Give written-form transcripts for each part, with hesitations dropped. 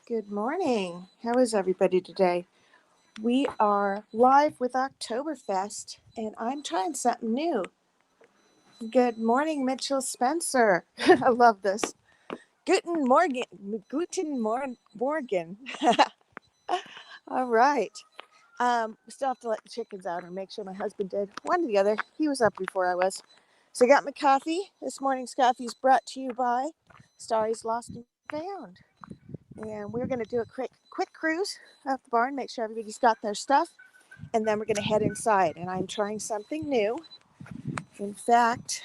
Good morning. How is everybody today? We are live with OctoberFest, and I'm trying something new. Good morning, Mitchell Spencer. I love this. Guten Morgen. Morgen. All right. We still have to let the chickens out or make sure my husband did. One or the other. He was up before I was. So I got my coffee. This morning's coffee is brought to you by Starry's Lost and Found. And we're going to do a quick cruise of the barn, make sure everybody's got their stuff, and then we're going to head inside. And I'm trying something new. In fact,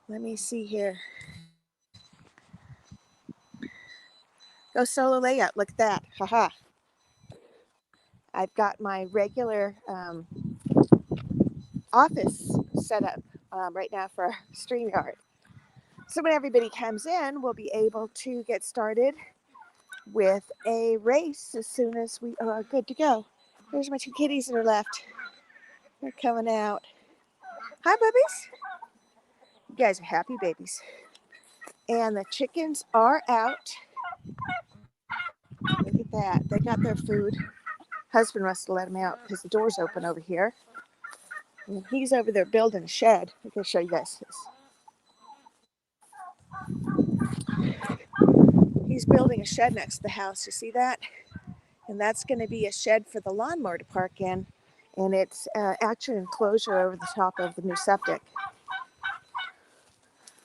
let me see here. Go solo layout. Look at that. Haha. I've got my regular office set up right now for StreamYard. So when everybody comes in, we'll be able to get started with a race as soon as we are good to go. There's my two kitties that are left. They're coming out. Hi, bubbies. You guys are happy babies. And the chickens are out. Look at that. They got their food. Husband must have let them out because the door's open over here. And he's over there building a shed. I'm going to show you guys this. He's building a shed next to the house. You see that? And that's going to be a shed for the lawnmower to park in. And it's actually an enclosure over the top of the new septic.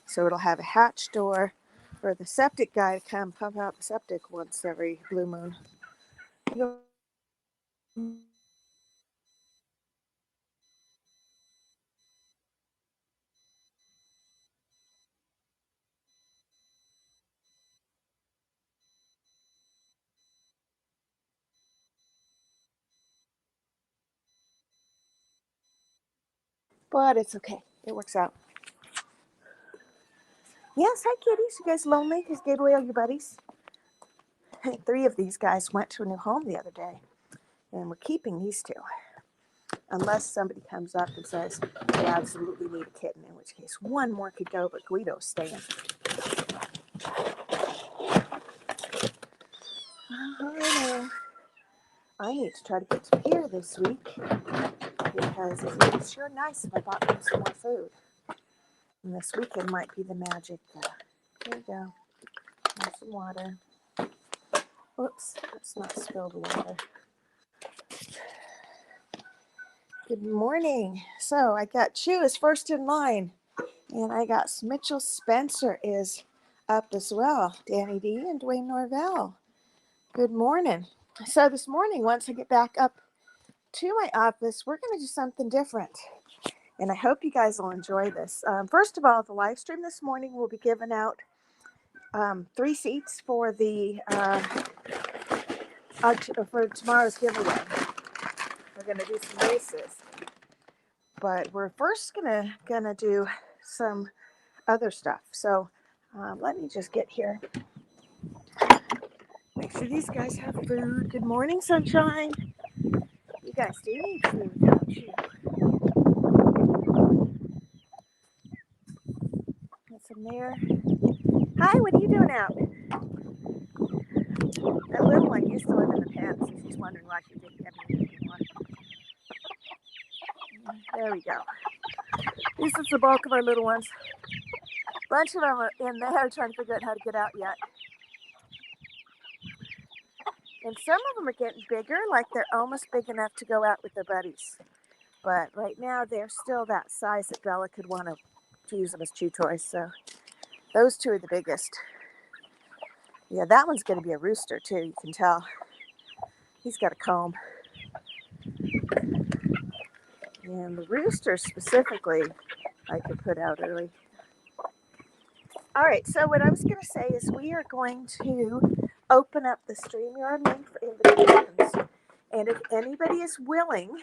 So it'll have a hatch door for the septic guy to come pump out the septic once every blue moon. But it's okay. It works out. Yes, hi kitties. You guys lonely? You gave away all your buddies? Hey, 3 of these guys went to a new home the other day, and we're keeping these 2. Unless somebody comes up and says, they absolutely need a kitten, in which case 1 more could go, but Guido's staying. I need to try to get to Pier this week, because it would be sure nice if I bought them some more food. And this weekend might be the magic. Here we go. Have some water. Oops, let's not spill the water. Good morning. So I got Chew is first in line, and I got Mitchell Spencer is up as well. Danny D and Dwayne Norvell. Good morning. So this morning, once I get back up to my office, we're going to do something different. And I hope you guys will enjoy this. First of all, the live stream this morning will be giving out 3 seats for the for tomorrow's giveaway. We're going to do some races, but we're first gonna do some other stuff. So let me just get here. Make sure these guys have food. Good morning, sunshine. You guys do need food, don't you? Get some there. Hi, what are you doing out? That little one used to live in the pen, so she's wondering why she didn't have anything anymore. There we go. This is the bulk of our little ones. A bunch of them are in there trying to figure out how to get out yet. And some of them are getting bigger, like they're almost big enough to go out with their buddies. But right now, they're still that size that Bella could want to use them as chew toys. So those 2 are the biggest. Yeah, that one's going to be a rooster, too. You can tell. He's got a comb. And the rooster specifically, I could put out early. All right, so what I was going to say is we are going to open up the StreamYard link for invitations. And if anybody is willing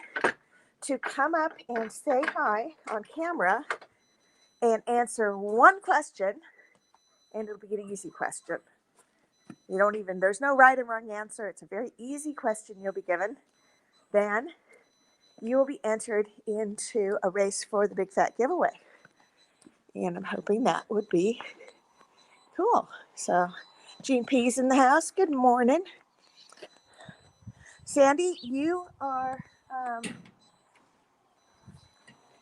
to come up and say hi on camera and answer 1 question, and it'll be an easy question. You don't even, there's no right and wrong answer. It's a very easy question you'll be given. Then you will be entered into a race for the big fat giveaway. And I'm hoping that would be cool. So Jean P's in the house. Good morning. Sandy, you are,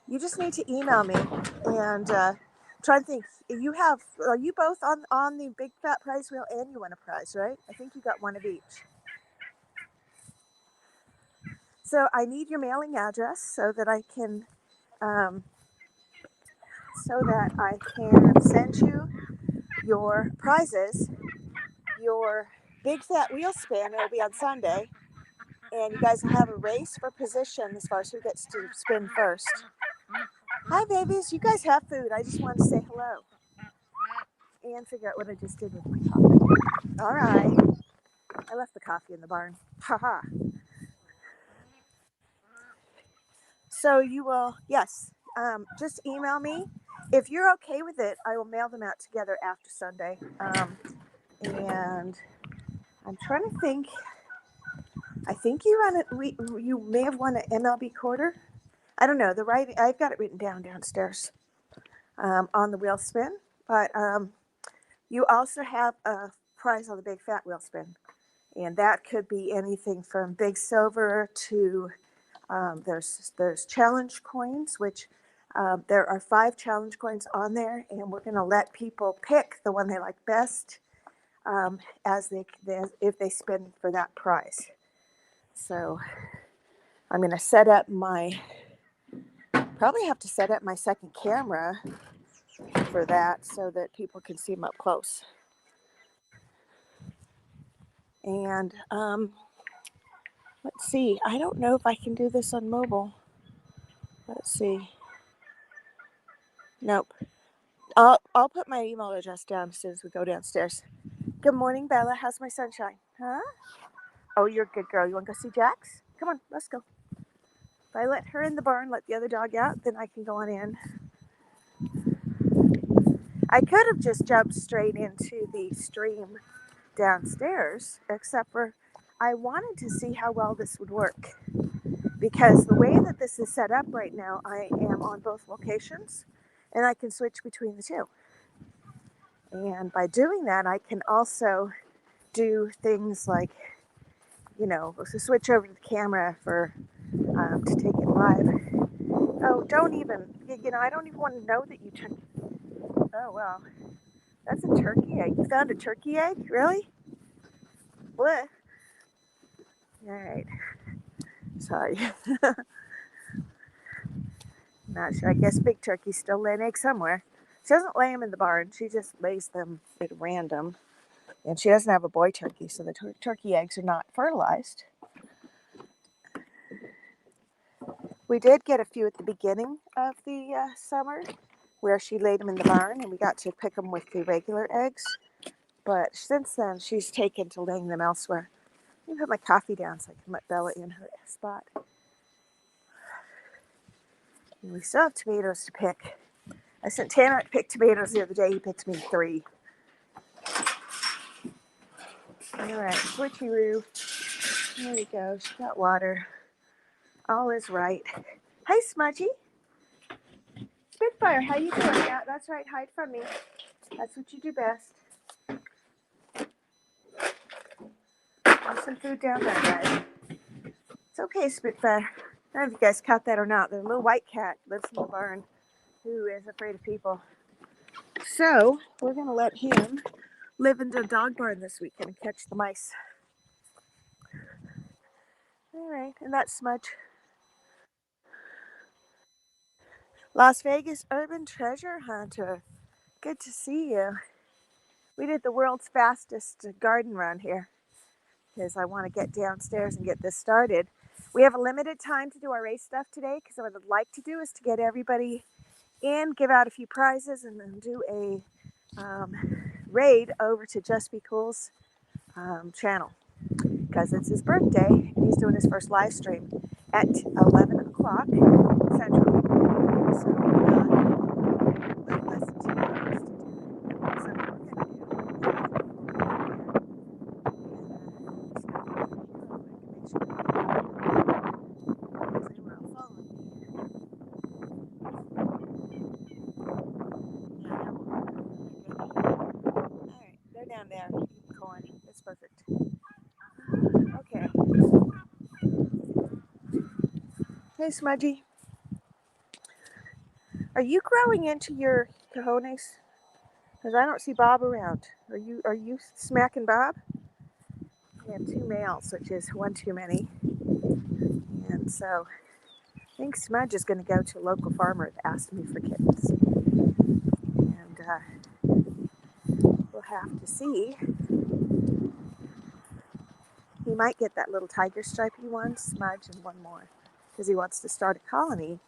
you just need to email me and try to think. Are you both on the big fat prize wheel and you won a prize, right? I think you got one of each. So I need your mailing address so that I can send you your prizes. Your big fat wheel spin will be on Sunday, and you guys will have a race for position as far as who gets to spin first. Hi, babies. You guys have food. I just wanted to say hello and figure out what I just did with my coffee. All right. I left the coffee in the barn. Haha. So you will, yes, just email me. If you're okay with it, I will mail them out together after Sunday. And I'm trying to think. I think you may have won an MLB quarter. I don't know. I've got it written down downstairs on the wheel spin. But you also have a prize on the big fat wheel spin. And that could be anything from big silver to there's challenge coins, which there are 5 challenge coins on there, and we're going to let people pick the one they like best if they spin for that prize. So I'm going to probably have to set up my second camera for that so that people can see them up close. And let's see, I don't know if I can do this on mobile. Let's see. Nope. I'll put my email address down as soon as we go downstairs. Good morning, Bella. How's my sunshine? Huh? Oh, you're a good girl. You want to go see Jax? Come on, let's go. If I let her in the barn, let the other dog out, then I can go on in. I could have just jumped straight into the stream downstairs, except for I wanted to see how well this would work. Because the way that this is set up right now, I am on both locations, and I can switch between the two. And by doing that, I can also do things like, switch over to the camera to take it live. Oh, don't even, I don't even want to know that you took. Oh, well, that's a turkey egg. You found a turkey egg? Really? Bleh. All right. Sorry. Not sure. I guess big turkeys still lay an egg somewhere. She doesn't lay them in the barn. She just lays them at random. And she doesn't have a boy turkey, so the turkey eggs are not fertilized. We did get a few at the beginning of the summer where she laid them in the barn, and we got to pick them with the regular eggs. But since then, she's taken to laying them elsewhere. Let me put my coffee down so I can let Bella in her spot. And we still have tomatoes to pick. I sent Tanner to pick tomatoes the other day. He picked me 3. All right, switcheroo. There we go. She got water. All is right. Hi, Smudgy. Spitfire, how you doing? Yeah, that's right. Hide from me. That's what you do best. There's some food down there, guys. It's okay, Spitfire. I don't know if you guys caught that or not. The little white cat lives in the barn who is afraid of people. So we're going to let him live in the dog barn this weekend and catch the mice. All right, and that's Smudge. Las Vegas Urban Treasure Hunter. Good to see you. We did the world's fastest garden run here because I want to get downstairs and get this started. We have a limited time to do our race stuff today because what I'd like to do is to get everybody in, give out a few prizes, and then do a raid over to Just Be Cool's channel because it's his birthday and he's doing his first live stream at 11 o'clock Central. So less than 2 hours to do it. So we're going to down there. Hey, Smudgy. Are you growing into your cojones? Because I don't see Bob around. Are you smacking Bob? We have 2 males, which is one too many. And so I think Smudge is going to go to a local farmer that asked me for kittens. And we'll have to see. He might get that little tiger stripey one, Smudge, and one more. Because he wants to start a colony.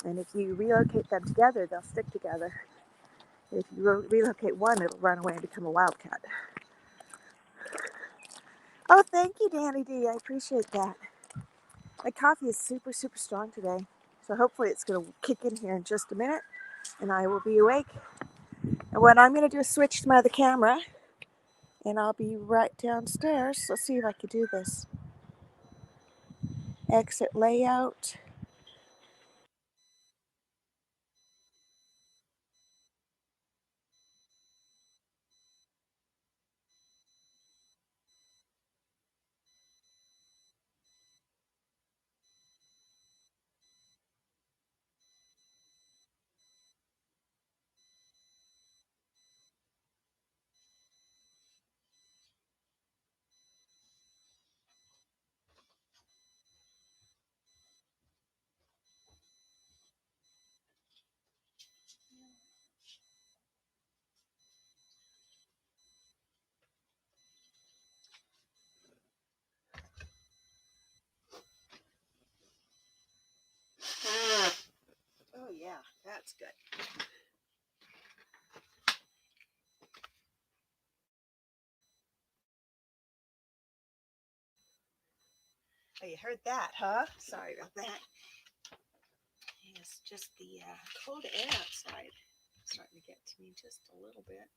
And if you relocate them together, they'll stick together. If you relocate one, it'll run away and become a wildcat. Oh, thank you, Danny D. I appreciate that. My coffee is super, super strong today. So hopefully it's going to kick in here in just a minute and I will be awake. And what I'm going to do is switch to my other camera and I'll be right downstairs. Let's see if I can do this. Exit layout. Oh yeah, that's good. Oh, you heard that, huh? Sorry about that. It's just the cold air outside starting to get to me just a little bit.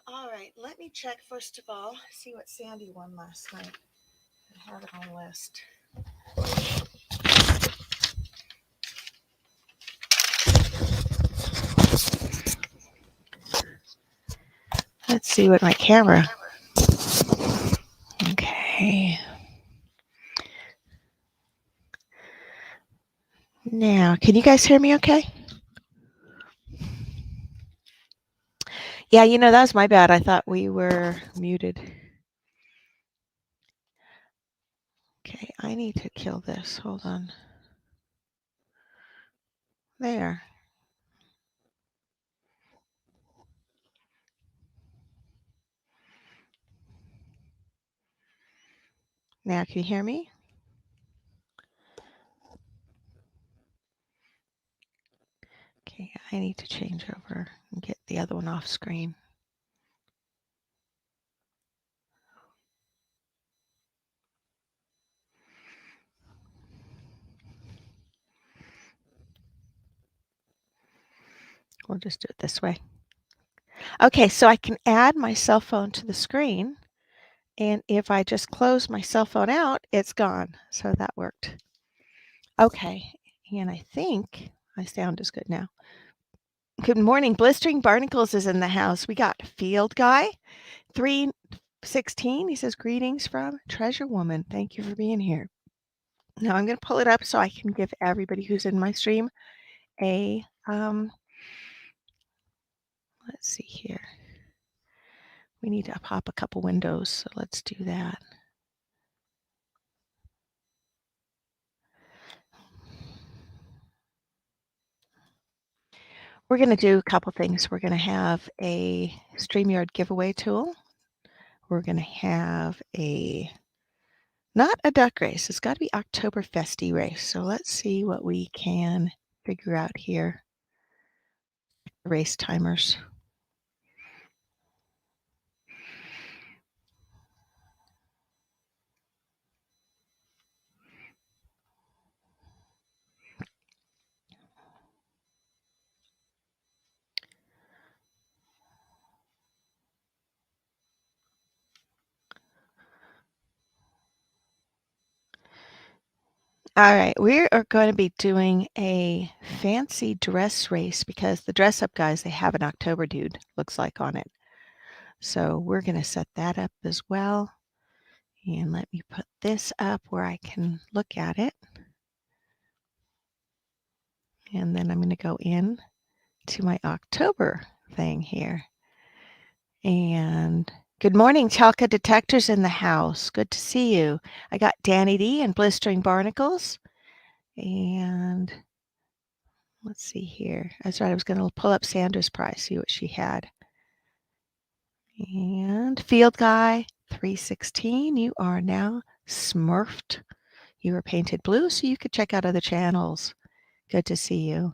All right, let me check first of all, see what Sandy won last night. I have it on the list. Let's see what my camera. Okay. Now, can you guys hear me okay? Yeah, that was my bad. I thought we were muted. Okay, I need to kill this. Hold on. There. Now, can you hear me? Okay, I need to change over and get the other one off screen. We'll just do it this way. Okay, so I can add my cell phone to the screen. And if I just close my cell phone out, it's gone. So that worked. Okay, and I think my sound is good now. Good morning. Blistering Barnacles is in the house. We got Field Guy, 316. He says, greetings from Treasure Woman. Thank you for being here. Now I'm going to pull it up so I can give everybody who's in my stream a, let's see here. We need to pop a couple windows, so let's do that. We're going to do a couple things. We're going to have a StreamYard giveaway tool. We're going to have not a duck race. It's got to be OctoberFesty race. So let's see what we can figure out here. Race timers. All right, we are going to be doing a fancy dress race because the dress up guys, they have an October dude, looks like, on it. So we're going to set that up as well. And let me put this up where I can look at it. And then I'm going to go in to my October thing here. And good morning, Chalka Detectors in the house. Good to see you. I got Danny D and Blistering Barnacles. And let's see here. That's right. I was going to pull up Sandra's prize, see what she had. And Field Guy 316, you are now smurfed. You were painted blue, so you could check out other channels. Good to see you.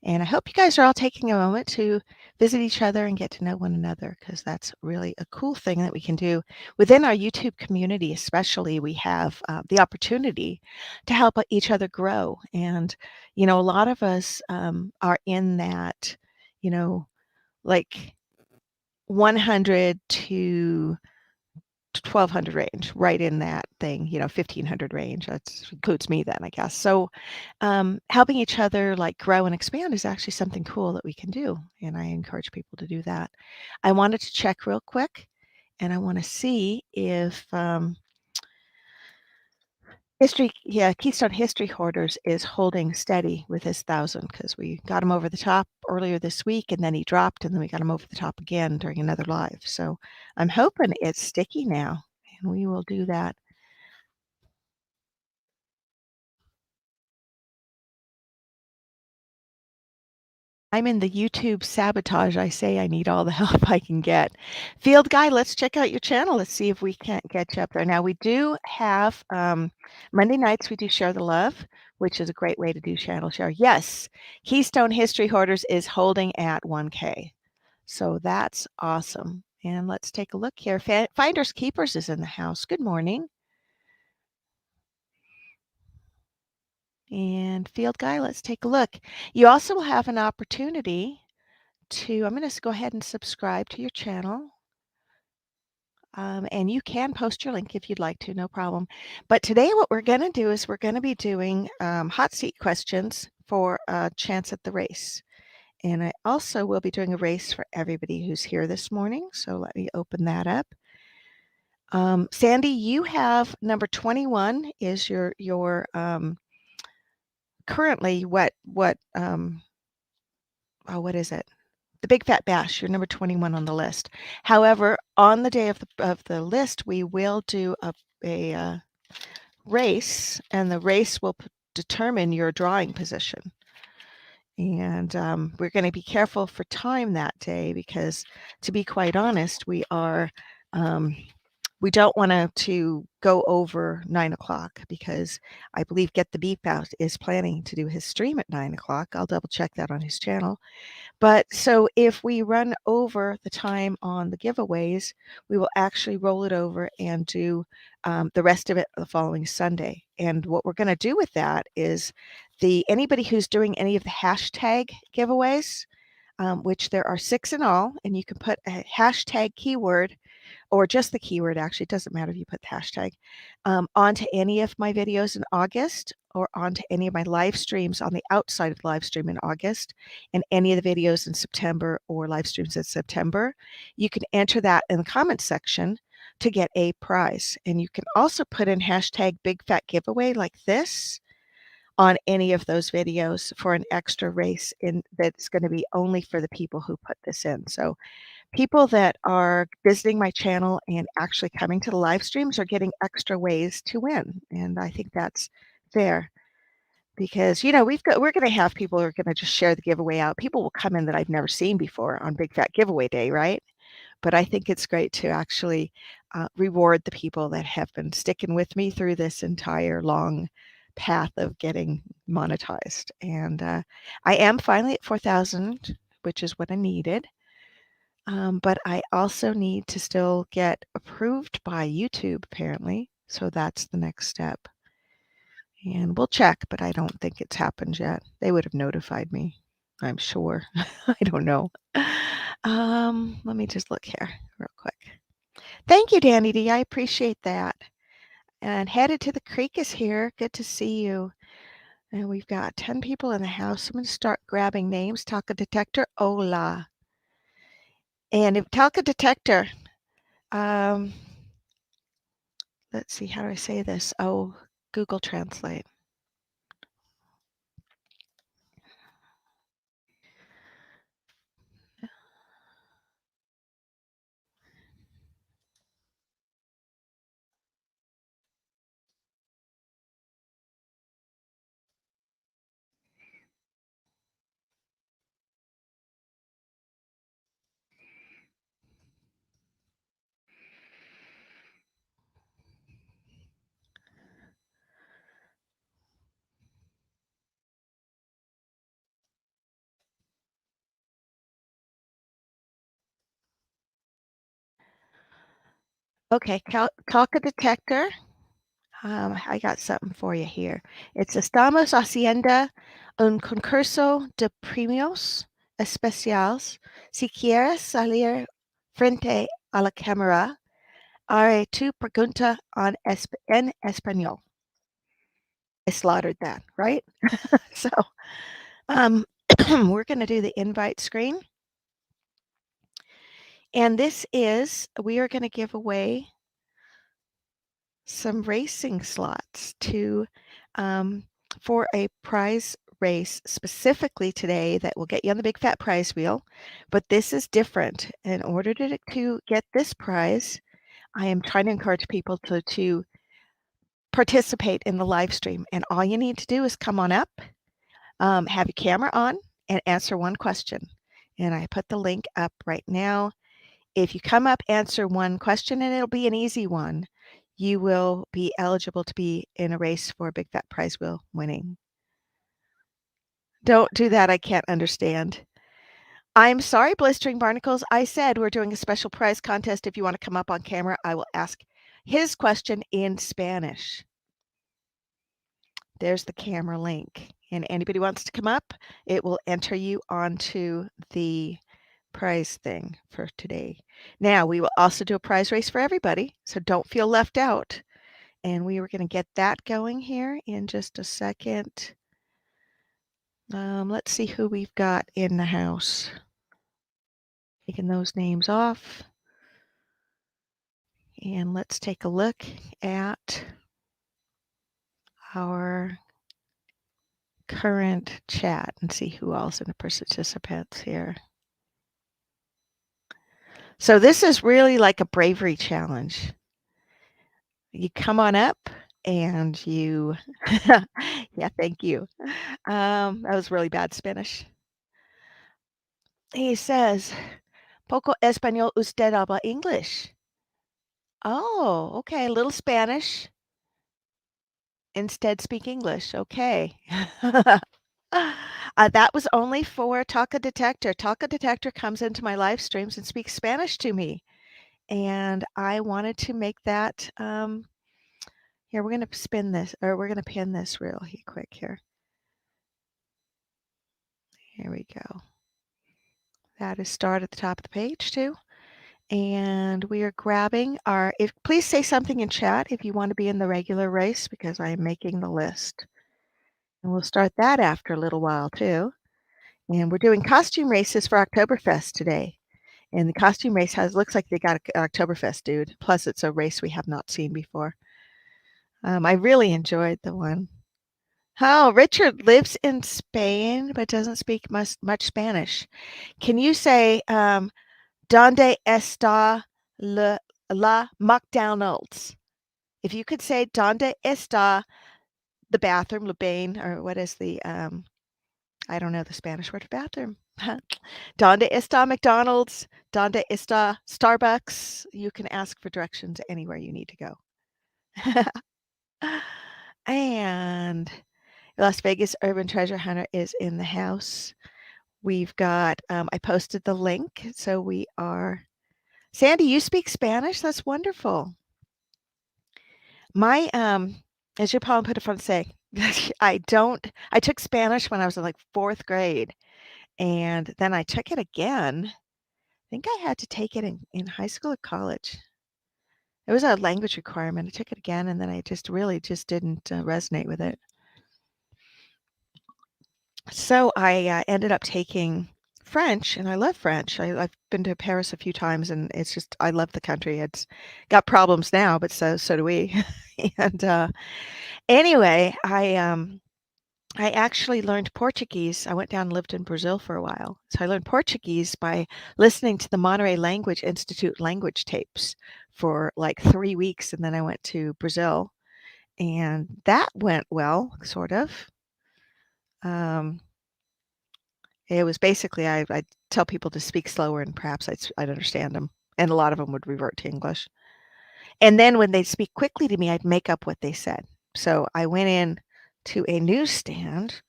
And I hope you guys are all taking a moment to visit each other and get to know one another, because that's really a cool thing that we can do. Within our YouTube community, especially, we have the opportunity to help each other grow. And, a lot of us are in that, like 100 to 1,200 range, right in that thing, 1,500 range. That includes me then, I guess. So helping each other like grow and expand is actually something cool that we can do. And I encourage people to do that. I wanted to check real quick, and I want to see if Keystone History Hoarders is holding steady with his 1,000, because we got him over the top earlier this week, and then he dropped, and then we got him over the top again during another live. So I'm hoping it's sticky now, and we will do that. I'm in the YouTube sabotage. I say I need all the help I can get. Field Guy, let's check out your channel. Let's see if we can't get you up there. Now, we do have Monday nights, we do Share the Love, which is a great way to do channel share. Yes, Keystone History Hoarders is holding at 1K. So that's awesome. And let's take a look here. Finders Keepers is in the house. Good morning. And Field Guy, let's take a look. You also will have an opportunity I'm going to go ahead and subscribe to your channel. And you can post your link if you'd like to, no problem. But today what we're going to do is we're going to be doing hot seat questions for a chance at the race. And I also will be doing a race for everybody who's here this morning. So let me open that up. Sandy, you have number 21 is your currently what is it? The Big Fat Bash, you're number 21 on the list. However, on the day of the list, we will do a race, and the race will determine your drawing position. And we're going to be careful for time that day, because, to be quite honest, we don't want to go over 9 o'clock, because I believe Get the Beep Out is planning to do his stream at 9 o'clock. I'll double check that on his channel. But so if we run over the time on the giveaways, we will actually roll it over and do the rest of it the following Sunday. And what we're going to do with that is anybody who's doing any of the hashtag giveaways, which there are 6 in all, and you can put a hashtag keyword, or just the keyword, actually, it doesn't matter if you put the hashtag, onto any of my videos in August, or onto any of my live streams on the outside of the live stream in August, and any of the videos in September or live streams in September. You can enter that in the comment section to get a prize. And you can also put in hashtag big fat giveaway like this on any of those videos for an extra race that's going to be only for the people who put this in. So people that are visiting my channel and actually coming to the live streams are getting extra ways to win. And I think that's fair, because, we're going to have people who are going to just share the giveaway out. People will come in that I've never seen before on Big Fat Giveaway Day, right? But I think it's great to actually reward the people that have been sticking with me through this entire long path of getting monetized. And I am finally at 4,000, which is what I needed. But I also need to still get approved by YouTube, apparently. So that's the next step. And we'll check, but I don't think it's happened yet. They would have notified me, I'm sure. I don't know. Let me just look here real quick. Thank you, Danny D. I appreciate that. And Headed to the Creek is here. Good to see you. And we've got 10 people in the house. I'm going to start grabbing names. Talk Detector, hola. And if Talk Detector, let's see, how do I say this? Oh, Google Translate. Okay, Talca Detector. I got something for you here. It's Estamos haciendo un concurso de premios especiales. Si quieres salir frente a la cámara, haré tu pregunta en español. I slaughtered that, right? So, um, we're going to do the invite screen. And we are going to give away some racing slots for a prize race specifically today that will get you on the big fat prize wheel. But this is different. In order to get this prize, I am trying to encourage people to participate in the live stream. And all you need to do is come on up, have your camera on, and answer one question. And I put the link up right now. If you come up, answer one question, and it'll be an easy one, you will be eligible to be in a race for a big fat prize wheel winning. Don't do that. I can't understand. I'm sorry, Blistering Barnacles. I said we're doing a special prize contest. If you want to come up on camera, I will ask his question in Spanish. There's the camera link. And anybody wants to come up, it will enter you onto the prize thing for today. Now, we will also do a prize race for everybody, so don't feel left out. And we were going to get that going here in just a second. Let's see who we've got in the house. Taking those names off. And let's take a look at our current chat and see who else in the participants here. So this is really like a bravery challenge. You come on up and you, yeah, thank you. That was really bad Spanish. He says, Poco español usted habla English. Oh, okay, a little Spanish. Instead speak English. Okay. That was only for Talca Detector. Talca Detector comes into my live streams and speaks Spanish to me. And I wanted to make that, here, we're going to spin this, or we're going to pin this real quick here. Here we go. That is start at the top of the page too. And we are grabbing please say something in chat if you want to be in the regular race, because I am making the list. And we'll start that after a little while too. And we're doing costume races for OctoberFest today. And the costume race looks like they got an OctoberFest dude. Plus it's a race we have not seen before. I really enjoyed the one. Oh, Richard lives in Spain, but doesn't speak much Spanish. Can you say, ¿Dónde está la McDonald's? If you could say, ¿Dónde está the bathroom, le bain, or what is the, I don't know the Spanish word for bathroom. ¿Dónde está McDonald's? ¿Dónde está Starbucks? You can ask for directions anywhere you need to go. And Las Vegas Urban Treasure Hunter is in the house. We've got, I posted the link. So we are, Sandy, you speak Spanish? That's wonderful. My, as your palm put it from say, I took Spanish when I was in like 4th grade. And then I took it again. I think I had to take it in high school or college. It was a language requirement. I took it again, and then I just didn't resonate with it. So I ended up taking French, and I love French. I've been to Paris a few times, and it's just I love the country. It's got problems now, but so do we. And anyway, I actually learned Portuguese. I went down and lived in Brazil for a while. So I learned Portuguese by listening to the Monterey Language Institute language tapes for like 3 weeks, and then I went to Brazil, and that went well, sort of. It was basically I'd tell people to speak slower, and perhaps I'd understand them, and a lot of them would revert to English. And then when they'd speak quickly to me, I'd make up what they said. So I went in to a newsstand.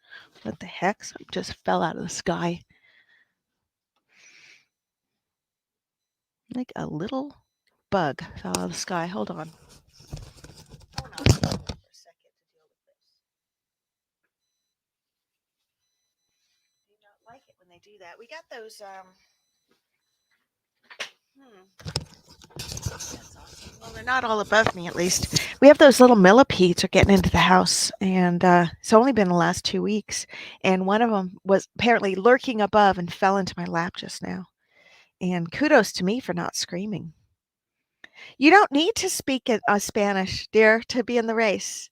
What the heck? Something just fell out of the sky. Like a little bug fell out of the sky. Hold on. Hold on for a second to deal with this. Do not like it when they do that. We got those. That's awesome. Well, they're not all above me, at least. We have those little millipedes are getting into the house, and it's only been the last 2 weeks. And one of them was apparently lurking above and fell into my lap just now. And kudos to me for not screaming. You don't need to speak Spanish, dear, to be in the race.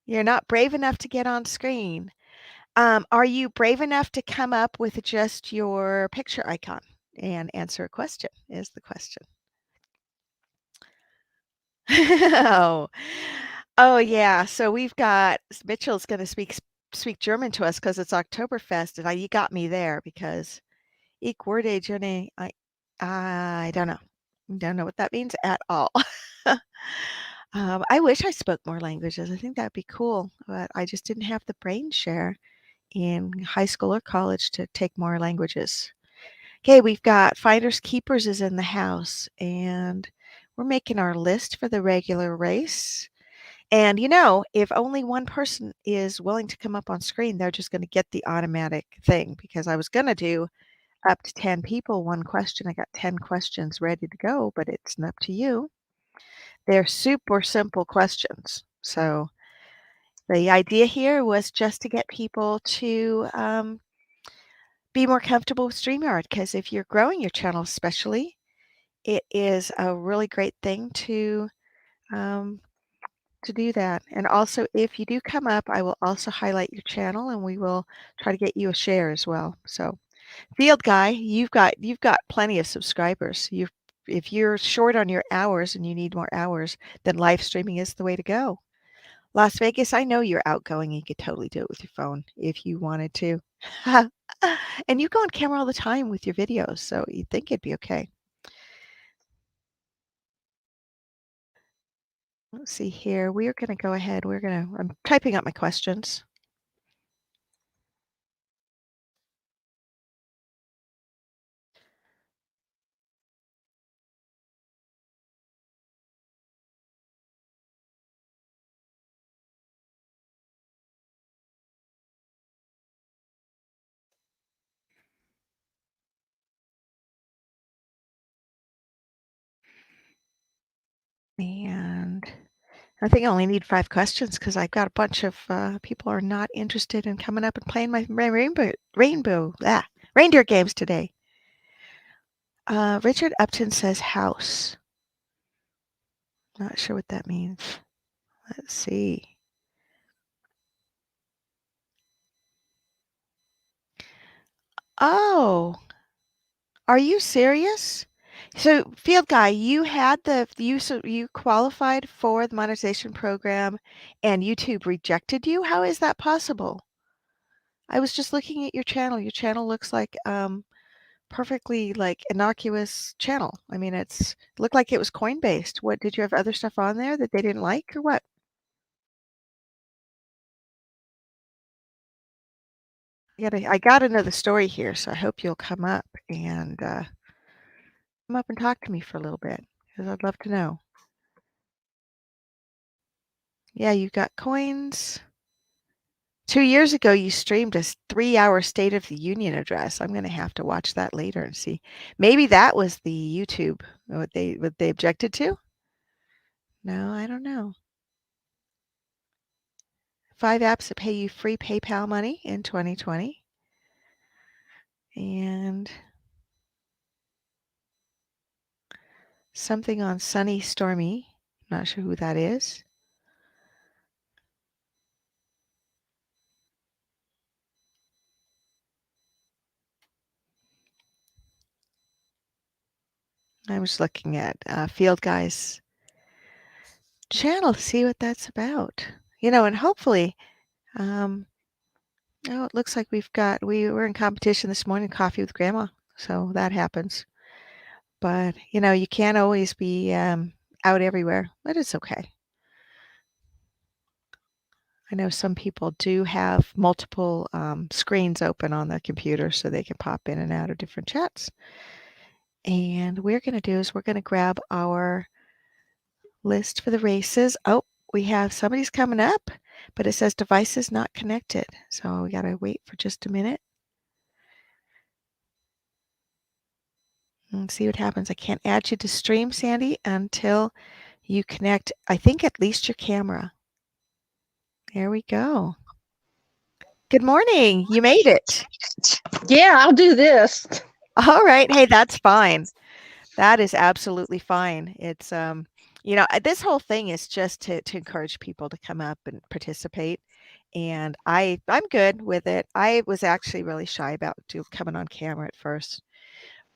You're not brave enough to get on screen. Are you brave enough to come up with just your picture icon and answer a question? Is the question. Oh. Oh, yeah. So we've got Mitchell's going to speak German to us because it's Oktoberfest, and you got me there because ich wurde Jenny. I don't know. Don't know what that means at all. I wish I spoke more languages. I think that'd be cool, but I just didn't have the brain share in high school or college to take more languages. Okay, we've got Finders Keepers is in the house, and we're making our list for the regular race. And if only one person is willing to come up on screen, they're just going to get the automatic thing because I was going to do up to 10 people, one question. I got 10 questions ready to go, but it's up to you. They're super simple questions. So the idea here was just to get people to be more comfortable with StreamYard because if you're growing your channel especially, it is a really great thing um, to do that. And also, if you do come up, I will also highlight your channel and we will try to get you a share as well. So Field Guy, you've got plenty of subscribers. If you're short on your hours and you need more hours, then live streaming is the way to go. Las Vegas, I know you're outgoing. You could totally do it with your phone if you wanted to. And you go on camera all the time with your videos, so you'd think it'd be okay. Let's see here. We're going to go ahead. I'm typing up my questions. And I think I only need 5 questions because I've got a bunch of people are not interested in coming up and playing my reindeer games today. Richard Upton says house. Not sure what that means. Let's see. Oh, are you serious? So, Field Guy, you qualified for the monetization program and YouTube rejected you? How is that possible? I was just looking at your channel. Your channel looks like perfectly like innocuous channel. I mean, it looked like it was coin based. What did you have other stuff on there that they didn't like or what? I got another story here, so I hope you'll come up and talk to me for a little bit because I'd love to know. Yeah, you got coins. 2 years ago, you streamed a 3-hour State of the Union address. I'm going to have to watch that later and see. Maybe that was the YouTube what they objected to. No, I don't know. 5 apps that pay you free PayPal money in 2020. And something on Sunny Stormy. Not sure who that is. I'm just looking at Field Guy's channel to see what that's about. And hopefully, oh, it looks like we were in competition this morning, coffee with grandma. So that happens. But, you can't always be out everywhere, but it's okay. I know some people do have multiple screens open on the computer so they can pop in and out of different chats. And we're going to do is we're going to grab our list for the races. Oh, we have somebody's coming up, but it says devices not connected. So we got to wait for just a minute and see what happens. I can't add you to stream, Sandy, until you connect, I think, at least your camera. There we go. Good morning. You made it. Yeah, I'll do this. All right. Hey, that's fine. That is absolutely fine. It's this whole thing is just to encourage people to come up and participate. And I'm good with it. I was actually really shy about coming on camera at first,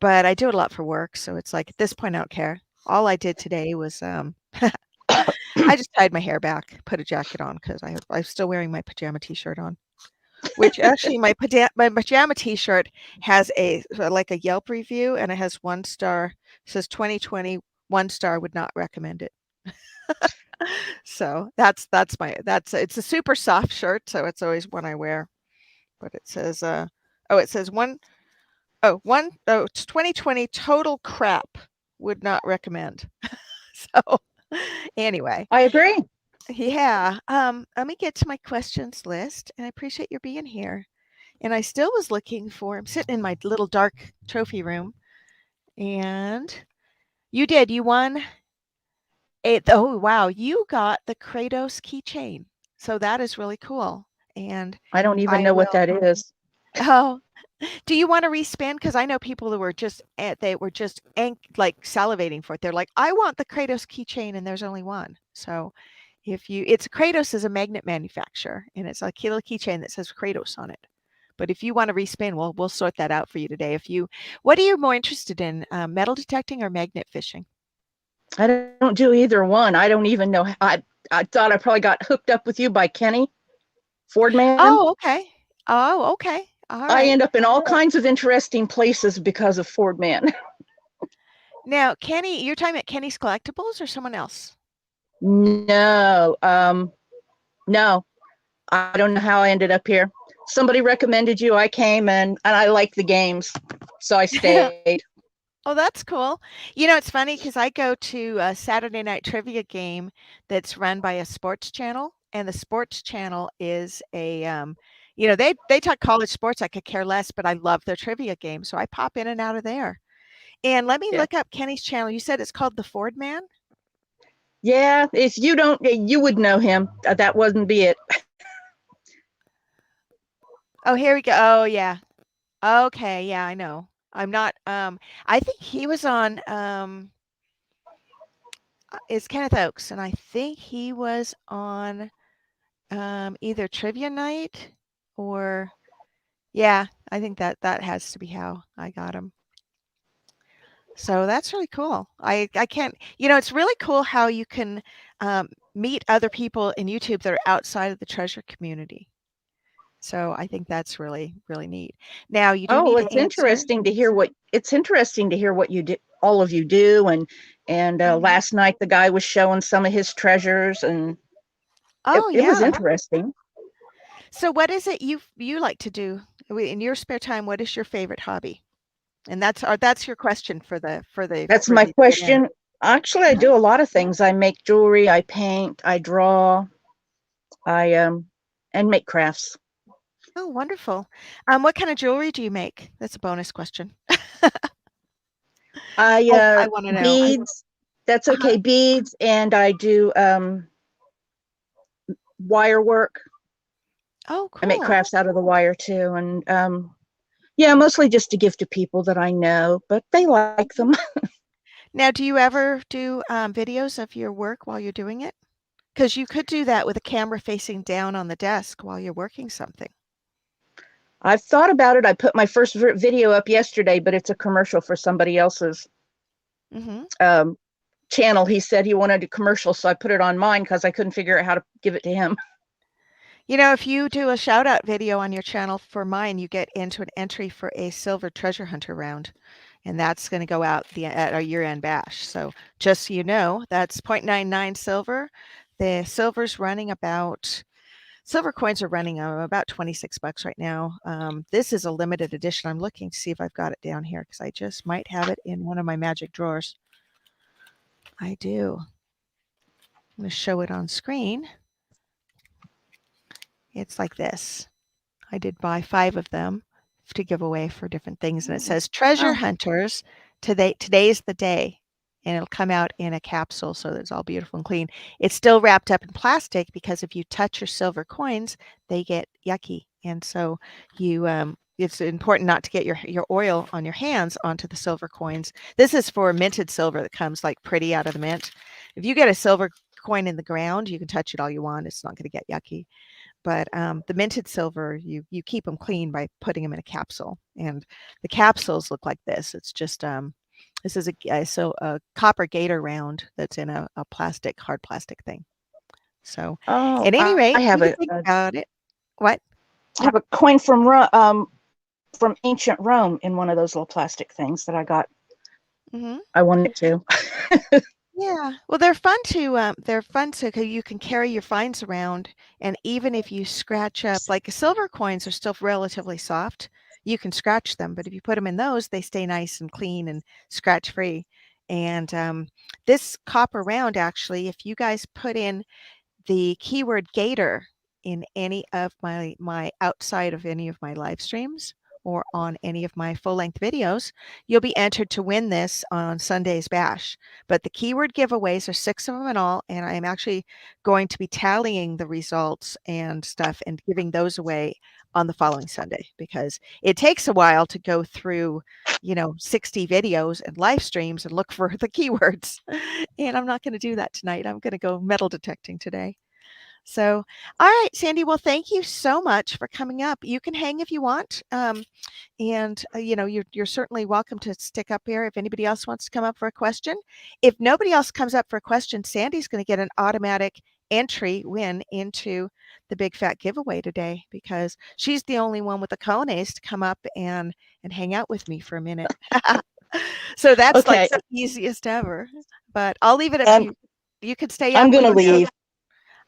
but I do it a lot for work, so it's like at this point I don't care. All I did today was I just tied my hair back, put a jacket on because I'm still wearing my pajama t-shirt on. Which actually my pajama t-shirt has like a Yelp review, and it has 1 star. It says 2020 1 star, would not recommend it. So that's it's a super soft shirt, so it's always one I wear. But it says it says it's 2020 total crap, would not recommend. So anyway, I agree. yeah. Let me get to my questions list, and I appreciate your being here. And I still was looking for, I'm sitting in my little dark trophy room, and you won oh wow, you got the Kratos keychain. So that is really cool. And I don't even I know what will, that is. oh, do you want to respin? Because I know people who were just like salivating for it. They're like, I want the Kratos keychain, and there's only one. So it's Kratos is a magnet manufacturer, and it's a little keychain that says Kratos on it. But if you want to respin, we'll sort that out for you today. What are you more interested in, metal detecting or magnet fishing? I don't do either one. I don't even know. I thought I probably got hooked up with you by Kenny Fordman. Oh, okay. Oh, okay. All I right. end up in all kinds of interesting places because of Fordman. Now, Kenny, you're talking about Kenny's Collectibles or someone else? No, no, I don't know how I ended up here. Somebody recommended you. I came and I like the games, so I stayed. Oh, that's cool. It's funny because I go to a Saturday night trivia game that's run by a sports channel, and the sports channel is they talk college sports. I could care less, but I love their trivia game, so I pop in and out of there. And let me Yeah, look up Kenny's channel. You said it's called The Ford Man? yeah. If you don't, you would know him. That wouldn't be it. Oh, here we go. Oh, yeah. Okay, yeah, I know. I'm not I think he was on it's Kenneth Oaks, and I think he was on either trivia night or yeah, I think that has to be how I got him. So that's really cool. I can't, it's really cool how you can meet other people in YouTube that are outside of the treasure community. So I think that's really, really neat. Now you do Oh, need to answer. it's interesting to hear what you do, all of you do, and Mhm. last night the guy was showing some of his treasures, and Oh it was yeah. interesting. So what is it you like to do in your spare time? What is your favorite hobby? And that's your question for That's my the end. question. Actually, I Uh-huh. do a lot of things. I make jewelry, I paint, I draw, I and make crafts. Oh, wonderful. What kind of jewelry do you make? That's a bonus question. I I want to know. beads. That's Uh-huh. okay, beads, and I do wire work. Oh, I make cool. crafts out of the wire too, and yeah, mostly just to give to people that I know, but they like Mhm. them. Now, do you ever do videos of your work while you're doing it? Because you could do that with a camera facing down on the desk while you're working something. I've thought about it. I put my first video up yesterday, but it's a commercial for somebody else's Hmm. um, channel. He said he wanted a commercial, so I put it on mine because I couldn't figure out how to give it to him. If you do a shout out video on your channel for mine, you get into an entry for a silver treasure hunter round. And that's going to go out at our year-end bash. So just so you know, that's 0.99 silver. The silver's running about Silver coins are running about $26 right now. This is a limited edition. I'm looking to see if I've got it down here because I just might have it in one of my magic drawers. I do. I'm going to show it on screen. It's like this. I did buy 5 of them to give away for different things. And it says treasure hunters, today's the day. And it'll come out in a capsule so that it's all beautiful and clean. It's still wrapped up in plastic because if you touch your silver coins, they get yucky. And so it's important not to get your oil on your hands onto the silver coins. This is for minted silver that comes like pretty out of the mint. If you get a silver coin in the ground, you can touch it all you want. It's not going to get yucky. But the minted silver, you keep them clean by putting them in a capsule. And the capsules look like this. It's just this is a copper gator round that's in a hard plastic thing. So at any rate, I have think about it. What? I have a coin from ancient Rome in one of those little plastic things that I got. Mm-hmm. I wanted to. Yeah, well, they're fun to you can carry your finds around, and even if you scratch up, like silver coins are still relatively soft, you can scratch them, but if you put them in those, they stay nice and clean and scratch free. And this copper round, actually, if you guys put in the keyword gator in any of my outside of any of my live streams or on any of my full-length videos, you'll be entered to win this on Sunday's bash. But the keyword giveaways are 6 of them in all, and I'm actually going to be tallying the results and stuff and giving those away on the following Sunday because it takes a while to go through 60 videos and live streams and look for the keywords. And I'm not going to do that tonight. I'm going to go metal detecting today. So, all right, Sandy. Well, thank you so much for coming up. You can hang if you want. You're certainly welcome to stick up here if anybody else wants to come up for a question. If nobody else comes up for a question, Sandy's going to get an automatic entry win into the big fat giveaway today because she's the only one with the cojones to come up and hang out with me for a minute. So that's like the easiest ever. But I'll leave it up to you. You could stay up. I'm going to leave.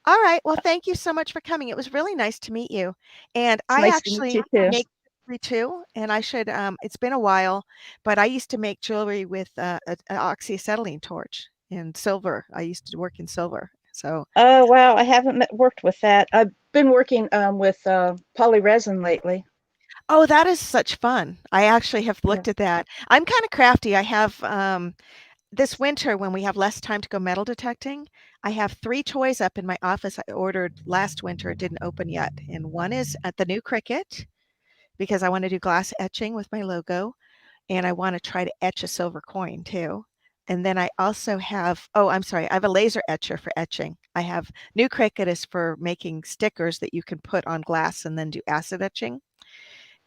All right. Well, thank you so much for coming. It was really nice to meet you. And I actually make jewelry too. And I should, it's been a while, but I used to make jewelry with an oxyacetylene torch in silver. I used to work in silver. So. Oh, wow. I haven't worked with that. I've been working with polyresin lately. Oh, that is such fun. I actually have looked at that. I'm kind of crafty. I have, this winter, when we have less time to go metal detecting, I have 3 toys up in my office I ordered last winter. It didn't open yet. And one is at the new Cricut because I want to do glass etching with my logo. And I want to try to etch a silver coin too. And then I also have, I have a laser etcher for etching. I have new Cricut is for making stickers that you can put on glass and then do acid etching.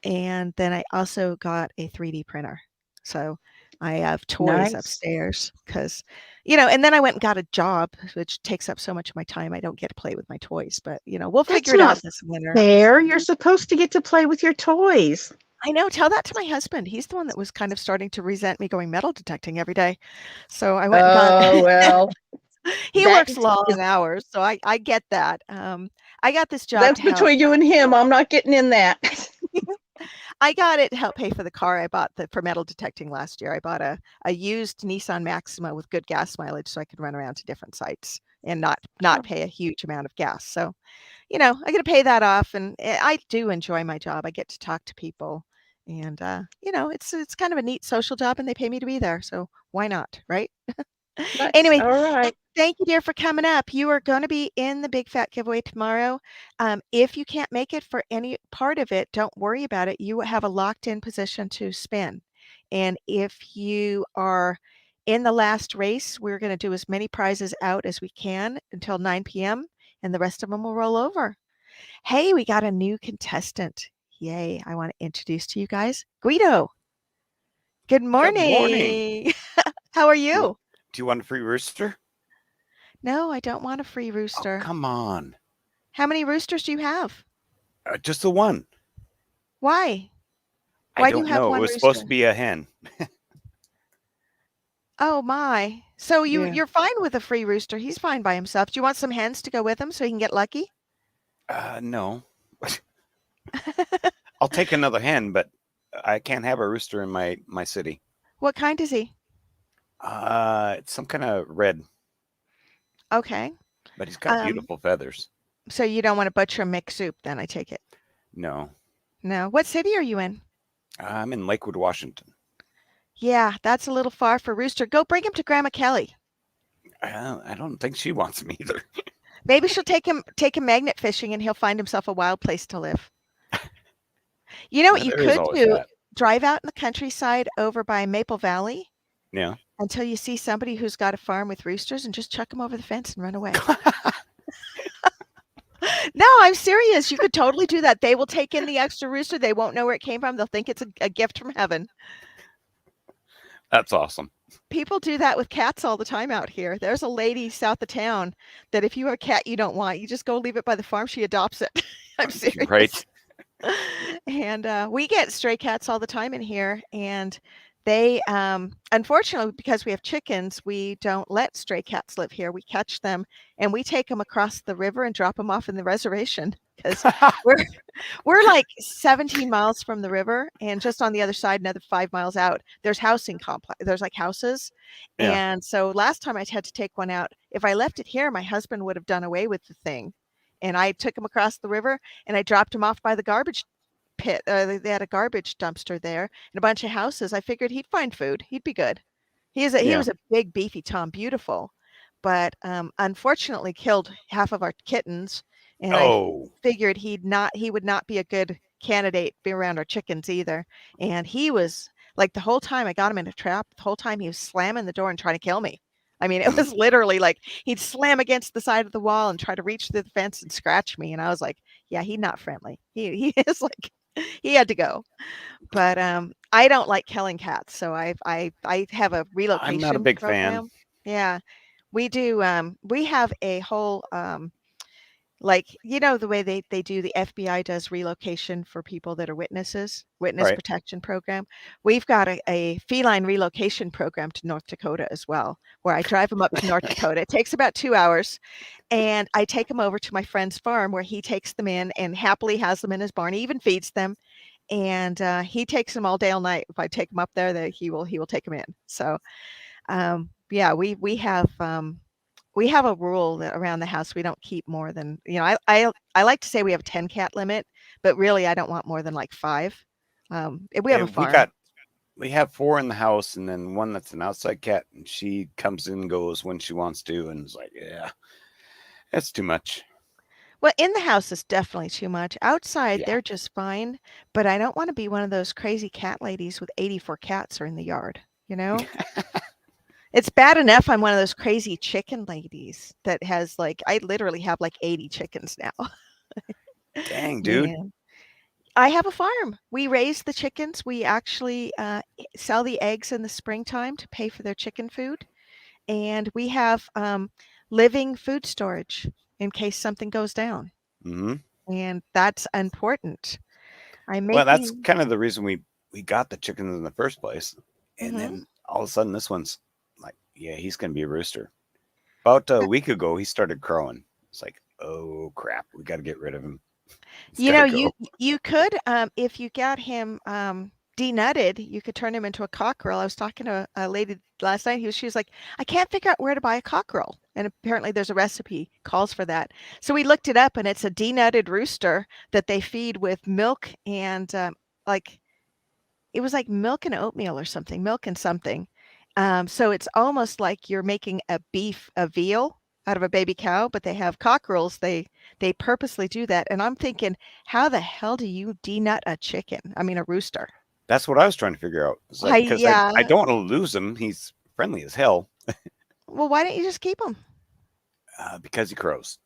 And then I also got a 3D printer. So I have toys upstairs because, and then I went and got a job, which takes up so much of my time. I don't get to play with my toys, but, we'll figure it out this winter. Fair. You're supposed to get to play with your toys. I know. Tell that to my husband. He's the one that was kind of starting to resent me going metal detecting every day. So I went and got. Oh, well. He works long hours, so I get that. I got this job. That's between you and him. I'm not getting in that. I got it to help pay for the car I bought for metal detecting last year. I bought a used Nissan Maxima with good gas mileage so I could run around to different sites and not pay a huge amount of gas. So, I got to pay that off. And I do enjoy my job. I get to talk to people and, it's kind of a neat social job and they pay me to be there. So why not? Right. Nice. Anyway, all right. Thank you, dear, for coming up. You are going to be in the big fat giveaway tomorrow. If you can't make it for any part of it, don't worry about it. You have a locked in position to spin. And if you are in the last race, we're going to do as many prizes out as we can until 9 p.m. and the rest of them will roll over. Hey, we got a new contestant. Yay. I want to introduce to you guys Guido. Good morning. Good morning. How are you? Do you want a free rooster? No, I don't want a free rooster. Oh, come on. How many roosters do you have? Just the one. Why? Why do you have one? It was supposed to be a hen. Oh my. So you're fine with a free rooster. He's fine by himself. Do you want some hens to go with him so he can get lucky? No. I'll take another hen, but I can't have a rooster in my city. What kind is he? It's some kind of red, Okay. but he's got beautiful feathers. So you don't want to butcher mixed soup then, I take it? No. No. What city are you in? I'm in Lakewood, Washington. Yeah, that's a little far for Rooster. Go bring him to Grandma Kelly. I don't think she wants him either. Maybe she'll take him magnet fishing and he'll find himself a wild place to live. You know what you There is could always do? that. Drive out in the countryside over by Maple Valley Yeah. until you see somebody who's got a farm with roosters and just chuck them over the fence and run away. No, I'm serious. You could totally do that. They will take in the extra rooster. They won't know where it came from. They'll think it's a gift from heaven. That's awesome. People do that with cats all the time out here. There's a lady south of town that if you have a cat you don't want, you just go leave it by the farm. She adopts it. I'm serious. Right. And we get stray cats all the time in here, and they unfortunately, because we have chickens, we don't let stray cats live here. We catch them and we take them across the river and drop them off in the reservation because we're like 17 miles from the river, and just on the other side, another 5 miles out, there's housing complex. There's like houses. Yeah. And so last time I had to take one out, if I left it here, my husband would have done away with the thing. And I took him across the river and I dropped him off by the garbage pit. They had a garbage dumpster there and a bunch of houses. I figured he'd find food. He'd be good. He was a big, beefy Tom, beautiful, but unfortunately killed half of our kittens. And I figured he would not be a good candidate be around our chickens either. And he was like, the whole time I got him in a trap, the whole time he was slamming the door and trying to kill me. I mean, it was literally like he'd slam against the side of the wall and try to reach through the fence and scratch me. And I was like, yeah, he's not friendly. He is like, he had to go. But I don't like killing cats, so I have a relocation. I'm not a big program. fan. Yeah, we do. We have a whole like, you know, the way they do, the FBI does relocation for people that are witness Right. protection program. We've got a feline relocation program to North Dakota as well, where I drive them up to North Dakota. It takes about 2 hours, and I take them over to my friend's farm where he takes them in and happily has them in his barn. He even feeds them, and he takes them all day, all night. If I take them up there, that he will take them in. So, yeah, we have a rule that around the house we don't keep more than, you know, I like to say we have a 10 cat limit, but really I don't want more than like 5. We have a farm. We have 4 in the house, and then one that's an outside cat, and she comes and goes when she wants to, and it's like, yeah, that's too much. Well, in the house is definitely too much. Outside, they're just fine, but I don't want to be one of those crazy cat ladies with 84 cats are in the yard, you know? It's bad enough I'm one of those crazy chicken ladies that has like, I literally have like 80 chickens now. Dang, dude. Man. I have a farm. We raise the chickens. We actually sell the eggs in the springtime to pay for their chicken food. And we have living food storage in case something goes down. Mm-hmm. And that's important. Well, that's kind of the reason we got the chickens in the first place. And then all of a sudden this one's like, yeah, he's going to be a rooster. About a week ago, he started crowing. It's like, oh, crap. We got to get rid of him. You know, you could, if you got him denutted, you could turn him into a cockerel. I was talking to a lady last night. She was like, I can't figure out where to buy a cockerel. And apparently there's a recipe calls for that. So we looked it up, and it's a denutted rooster that they feed with milk and like, it was like milk and oatmeal or something, milk and something. So it's almost like you're making a veal out of a baby cow, but they have cockerels. They purposely do that. And I'm thinking, how the hell do you denut a chicken? I mean, a rooster. That's what I was trying to figure out. It's like, because I don't want to lose him. He's friendly as hell. Well, why don't you just keep him? Because he crows.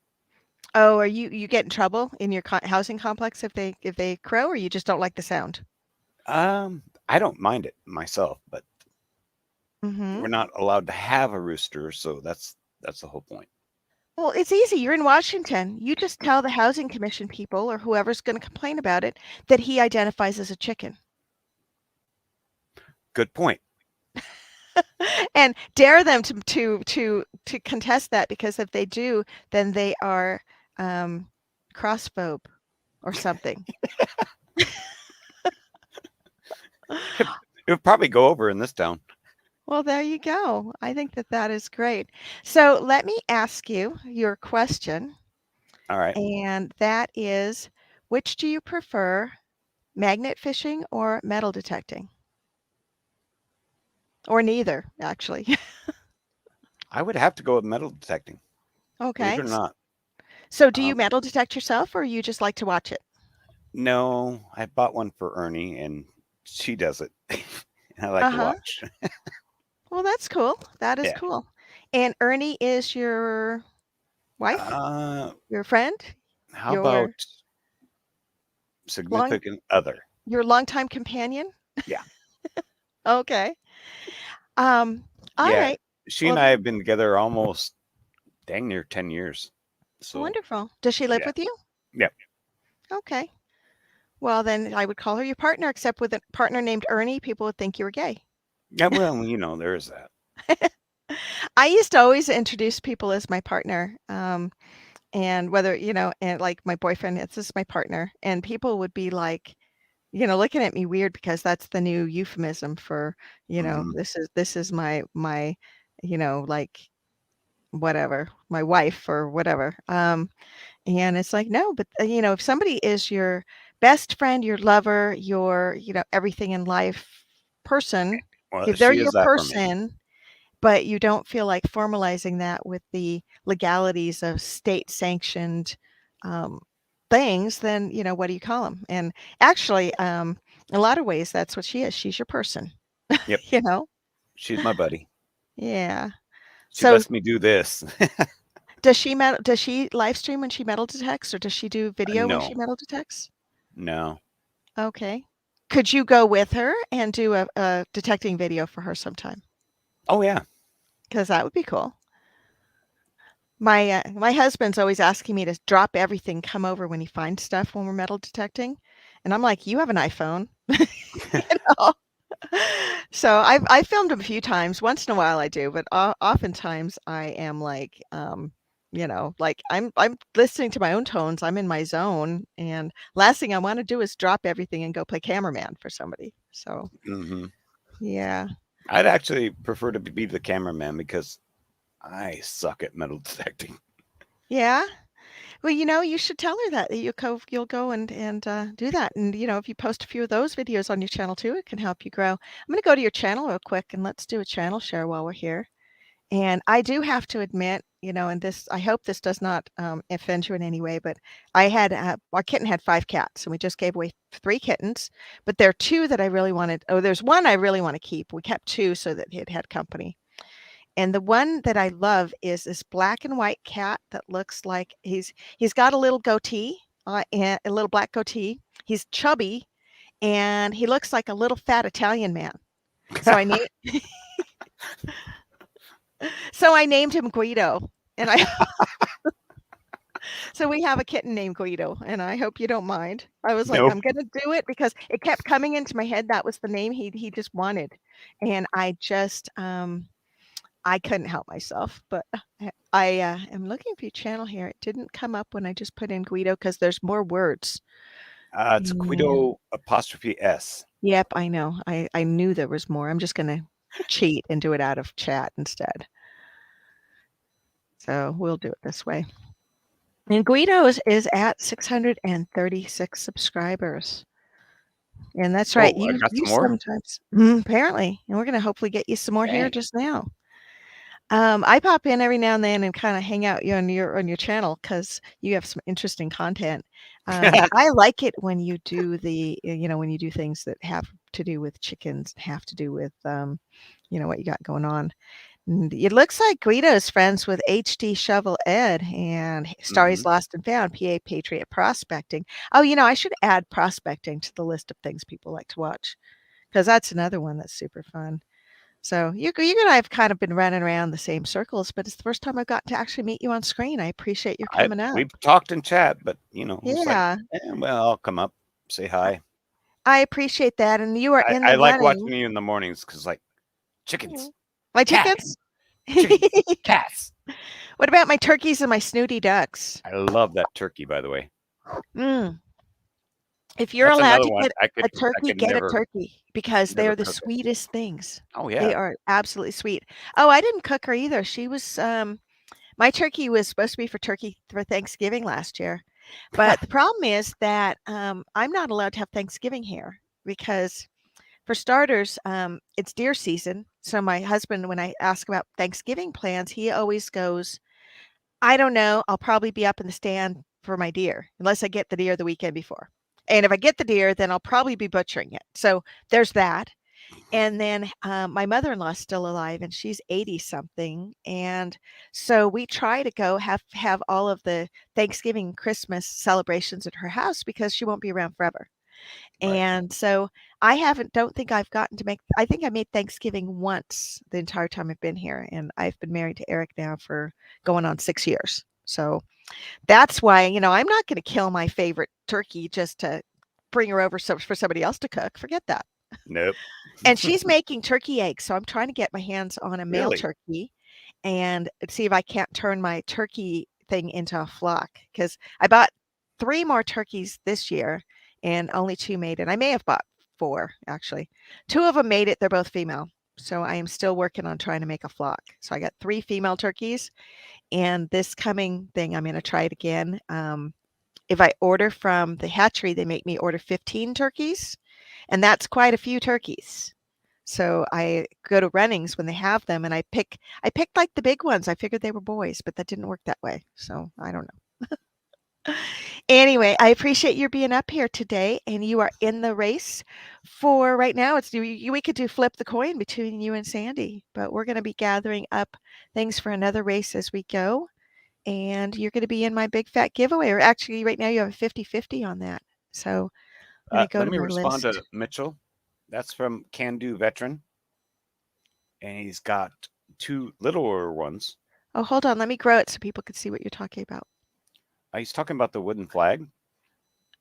Oh, are you get in trouble in your housing complex if they crow, or you just don't like the sound? I don't mind it myself, but we're not allowed to have a rooster, so that's the whole point. Well, it's easy. You're in Washington. You just tell the housing commission people or whoever's going to complain about it that he identifies as a chicken. Good point. And dare them to contest that, because if they do, then they are crossphobe or something. It would probably go over in this town. Well, there you go. I think that that is great. So let me ask you your question, All right. and that is, which do you prefer, magnet fishing or metal detecting? Or neither, actually. I would have to go with metal detecting, believe Okay. it or not. So do you Um, metal detect yourself, or you just like to watch it? no, I bought one for Ernie, and she does it. I like to Uh-huh. watch. Well, that's cool. That is Yeah. cool. And Ernie is your wife? Your friend? How Your about long significant other? your longtime companion? Yeah. Okay. All Yeah. right. She and Well, I have been together almost dang near 10 years. So, wonderful. Does she live yeah. with you? Yeah. Okay. Well, then I would call her your partner, except with a partner named Ernie, people would think you were gay. Yeah. Well, there is that. I used to always introduce people as my partner. And whether, and like my boyfriend, this is my partner. And people would be like, looking at me weird because that's the new euphemism for, Mhm. this is my, like whatever, my wife or whatever. And it's like, no, but if somebody is your best friend, your lover, your, everything in life person, Well, if they're she your is that for me. person, but you don't feel like formalizing that with the legalities of state sanctioned um, things, then, what do you call them? And actually, in a lot of ways, that's what she is. She's your person, Yep. you know? She's my buddy. Yeah. She So lets me do this. does she live stream when she metal detects, or does she do video when she No, metal detects? no. Okay. Could you go with her and do a detecting video for her sometime? Oh, yeah. Because that would be cool. My husband's always asking me to drop everything, come over when he finds stuff when we're metal detecting, and I'm like, "You have an iPhone." You know? So I filmed him a few times. Once in a while I do, but oftentimes I am like, like I'm listening to my own tones. I'm in my zone, and last thing I want to do is drop everything and go play cameraman for somebody. So Hmm. yeah, I'd actually prefer to be the cameraman because I suck at metal detecting. yeah. Well, you should tell her that you'll go and do that. And if you post a few of those videos on your channel too, it can help you grow. I'm going to go to your channel real quick and let's do a channel share while we're here. And I do have to admit, and this, I hope this does not offend you in any way, but our kitten had 5 cats, and we just gave away 3 kittens. But there are 2 that I really wanted. Oh, there's one I really want to keep. We kept 2 so that it had company. And the one that I love is this black and white cat that looks like he's got a little goatee, and a little black goatee. He's chubby, and he looks like a little fat Italian man. So I named him Guido, and I so we have a kitten named Guido, and I hope you don't mind. I was like, Nope. I'm gonna do it because it kept coming into my head. That was the name he just wanted, and I couldn't help myself, but I am looking for your channel here. It didn't come up when I just put in Guido because there's more words. It's Yeah. Guido apostrophe S. Yep, I know. I knew there was more. I'm just gonna cheat and do it out of chat instead. So we'll do it this way. And Guido is at 636 subscribers. And that's right. Oh, I You got you some more. sometimes apparently. And we're gonna hopefully get you some more here Dang. just now. I pop in every now and then and kind of hang out on your channel because you have some interesting content. I like it when you do when you do things that have to do with chickens, have to do with what you got going on. And it looks like Guido's friends with HD Shovel Ed and Stories Hmm. Lost and Found, PA Patriot Prospecting. Oh, I should add prospecting to the list of things people like to watch because that's another one that's super fun. So you and I have kind of been running around the same circles, but it's the first time I've got to actually meet you on screen. I appreciate your coming up. We've talked in chat, but it's like, Yeah, well, I'll come up, say hi. I appreciate that. And you are in I the like watching running. you in the mornings because, like, Mhm. chickens, My cats, chickens? chickens, cats. What about my turkeys and my snooty ducks? I love that turkey, by the way. Mm. If you're That's allowed another to one get a I turkey, could get a never turkey because never they're the cook it. sweetest things. Oh They yeah. are absolutely sweet. Oh, I didn't cook her either. She was my turkey was supposed to be for Thanksgiving last year. But the problem is that I'm not allowed to have Thanksgiving here because for starters, it's deer season. So my husband, when I ask about Thanksgiving plans, he always goes, I don't know. I'll probably be up in the stand for my deer unless I get the deer the weekend before. And if I get the deer, then I'll probably be butchering it. So there's that. And then my mother-in-law's still alive and she's 80 something. And so we try to go have all of the Thanksgiving, Christmas celebrations at her house because she won't be around forever. Right. And so don't think I've gotten to I think I made Thanksgiving once the entire time I've been here. And I've been married to Eric now for going on 6 years. So that's why, I'm not going to kill my favorite turkey just to bring her over for somebody else to cook. Forget that. Nope. And she's making turkey eggs. So I'm trying to get my hands on a male Really? turkey and see if I can't turn my turkey thing into a flock because I bought 3 more turkeys this year and only 2 made it. I may have bought 4 actually. 2 of them made it. They're both female. So I am still working on trying to make a flock. So I got 3 female turkeys and this coming thing, I'm going to try it again. If I order from the hatchery, they make me order 15 turkeys, and that's quite a few turkeys. So I go to Runnings when they have them, and I picked like the big ones. I figured they were boys, but that didn't work that way. So I don't know. Anyway, I appreciate your being up here today, and you are in the race for right now. We could do flip the coin between you and Sandy, but we're going to be gathering up things for another race as we go. And you're going to be in my big fat giveaway. Or actually, right now you have a 50-50 on that. So I'm going to go Let to me my respond list. to Mitchell. That's from Can Do Veteran, and he's got 2 littler ones. Oh, hold on. Let me grow it so people can see what you're talking about. He's talking about the wooden flag.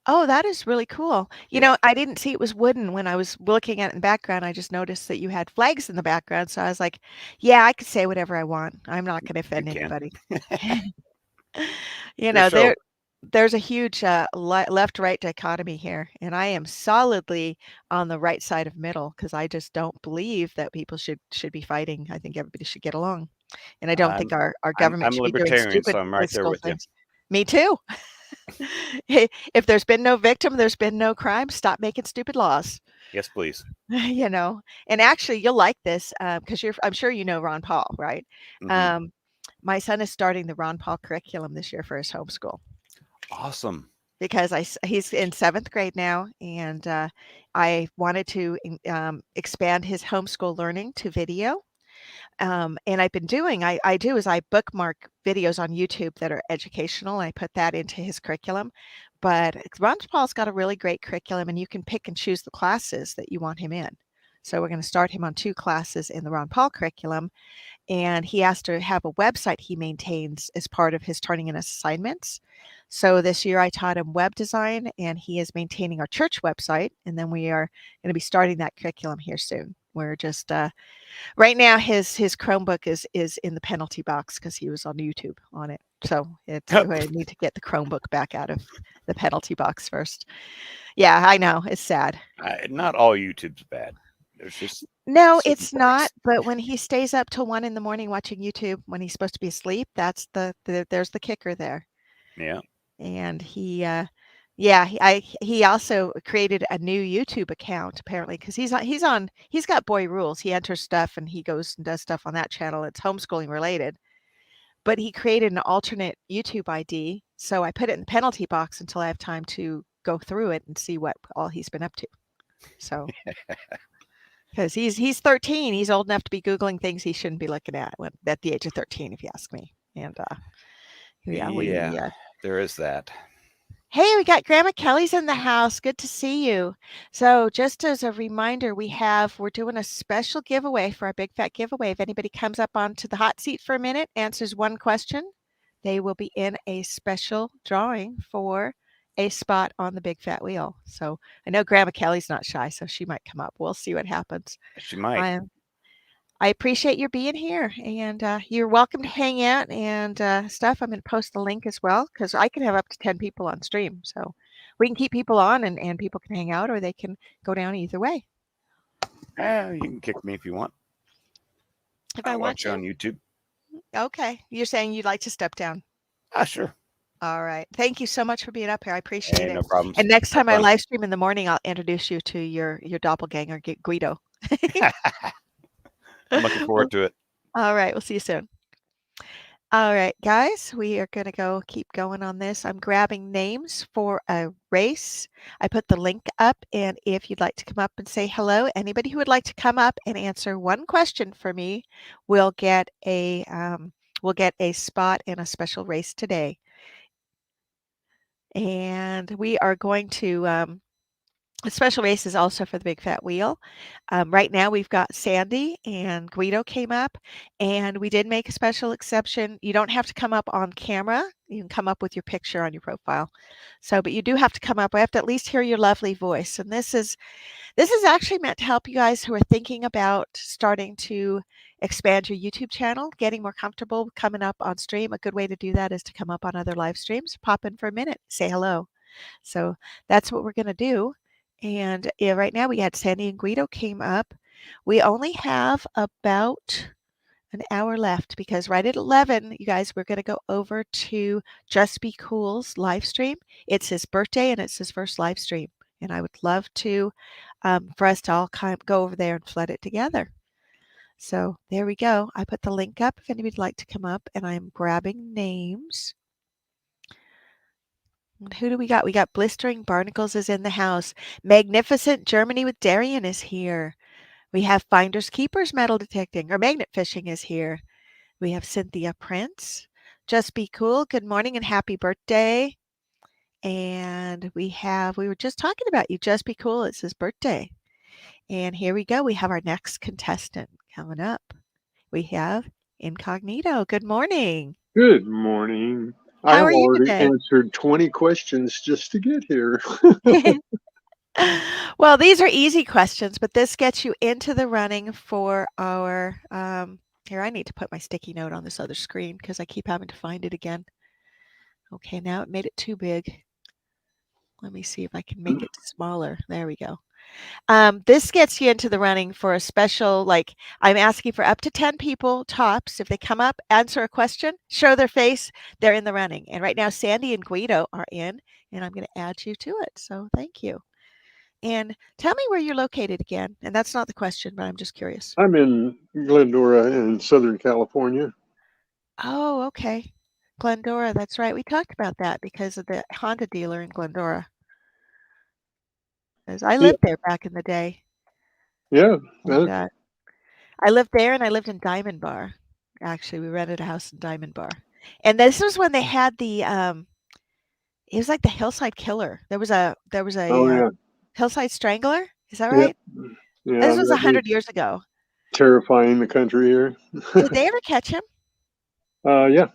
Oh, that is really cool. Yeah. I didn't see it was wooden when I was looking at it in the background. I just noticed that you had flags in the background. So I was like, yeah, I could say whatever I want. I'm not going to You offend can. anybody. Your show. There's a huge left-right dichotomy here, and I am solidly on the right side of middle because I just don't believe that people should be fighting. I think everybody should get along, and I don't think I'm our government I'm should be doing libertarian, stupid so I'm right there fiscal with you. things. Me too. If there's been no victim, there's been no crime. Stop making stupid laws. Yes, please. And actually, you'll like this because I'm sure you know Ron Paul, right? Hmm. Um, my son is starting the Ron Paul curriculum this year for his homeschool Awesome. because he's in 7th grade now, and I wanted to expand his homeschool learning to video. And I do is I bookmark videos on YouTube that are educational. And I put that into his curriculum. But Ron Paul's got a really great curriculum, and you can pick and choose the classes that you want him in. So we're going to start him on 2 classes in the Ron Paul curriculum, and he has to have a website he maintains as part of his turning in assignments. So this year I taught him web design, and he is maintaining our church website, and then we are going to be starting that curriculum here soon. We're just right now his Chromebook is in the penalty box because he was on YouTube on it. So I need to get the Chromebook back out of the penalty box first. Yeah, I know. It's sad. Not all YouTube's bad. There's just No, certain it's not. parts. But when he stays up till 1 in the morning watching YouTube when he's supposed to be asleep, that's there's the kicker there. Yeah. And he also created a new YouTube account apparently because he's got Boy Rules. He enters stuff and he goes and does stuff on that channel. It's homeschooling related. But he created an alternate YouTube ID. So I put it in the penalty box until I have time to go through it and see what all he's been up to. So because he's 13, he's old enough to be Googling things he shouldn't be looking at at the age of 13, if you ask me. And Yeah, there is that. hey, we got Grandma Kelly's in the house. Good to see you. So just as a reminder, we're doing a special giveaway for our big fat giveaway. If anybody comes up onto the hot seat for a minute, answers one question, they will be in a special drawing for a spot on the big fat wheel. So I know Grandma Kelly's not shy, so she might come up. We'll see what happens. She might. I I appreciate your being here, and you're welcome to hang out and stuff. I'm going to post the link as well because I can have up to 10 people on stream. So we can keep people on and people can hang out or they can go down either way. You can kick me if you want. If I I'll want watch you to. on YouTube. Okay. You're saying you'd like to step down. Sure. All right. Thank you so much for being up here. I appreciate Hey, it. no problems. And next time I Have fun. live stream in the morning, I'll introduce you to your doppelganger, Guido. I'm looking forward to it. All right. We'll see you soon. All right, guys, we are going to keep going on this. I'm grabbing names for a race. I put the link up, and if you'd like to come up and say hello, anybody who would like to come up and answer one question for me will get a spot in a special race today. And we are going to the special race is also for the Big Fat Wheel. Right now, we've got Sandy and Guido came up, and we did make a special exception. You don't have to come up on camera. You can come up with your picture on your profile. So, but you do have to come up. I have to at least hear your lovely voice. And this is actually meant to help you guys who are thinking about starting to expand your YouTube channel, getting more comfortable coming up on stream. A good way to do that is to come up on other live streams, pop in for a minute, say hello. So that's what we're going to do. And yeah, right now we had Sandy and Guido came up. We only have about an hour left because right at 11, you guys, we're going to go over to Just Be Cool's live stream. It's his birthday and it's his first live stream. And I would love to, for us to all kind of go over there and flood it together. So there we go. I put the link up if anybody'd like to come up, and I'm grabbing names. Who do we got? We got Blistering Barnacles is in the house. Magnificent Germany with Darian is here. We have Finders Keepers metal detecting or magnet fishing is here. We have Cynthia Prince. Just Be Cool. Good morning and happy birthday. And we were just talking about you. Just Be Cool. It's his birthday. And here we go. We have our next contestant coming up. We have Incognito. Good morning. Good morning. How I've are you already today? answered 20 questions just to get here. Well, these are easy questions, but this gets you into the running for our, here, I need to put my sticky note on this other screen because I keep having to find it again. Okay, now it made it too big. Let me see if I can make it smaller. There we go. This gets you into the running for a special, like I'm asking for up to 10 people tops. If they come up, answer a question, show their face, they're in the running. And right now, Sandy and Guido are in, and I'm going to add you to it. So thank you. And tell me where you're located again. And that's not the question, but I'm just curious. I'm in Glendora in Southern California. Oh, okay. Glendora, that's right. We talked about that because of the Honda dealer in Glendora. I lived there back in the day. Yeah. And, I lived there and I lived in Diamond Bar. Actually, we rented a house in Diamond Bar. And this was when they had the it was like the Hillside Killer. There was a yeah. Hillside Strangler. Is that Yep. right? Yeah. This was 100 years ago. Terrifying the country here. Did they ever catch him? Yeah.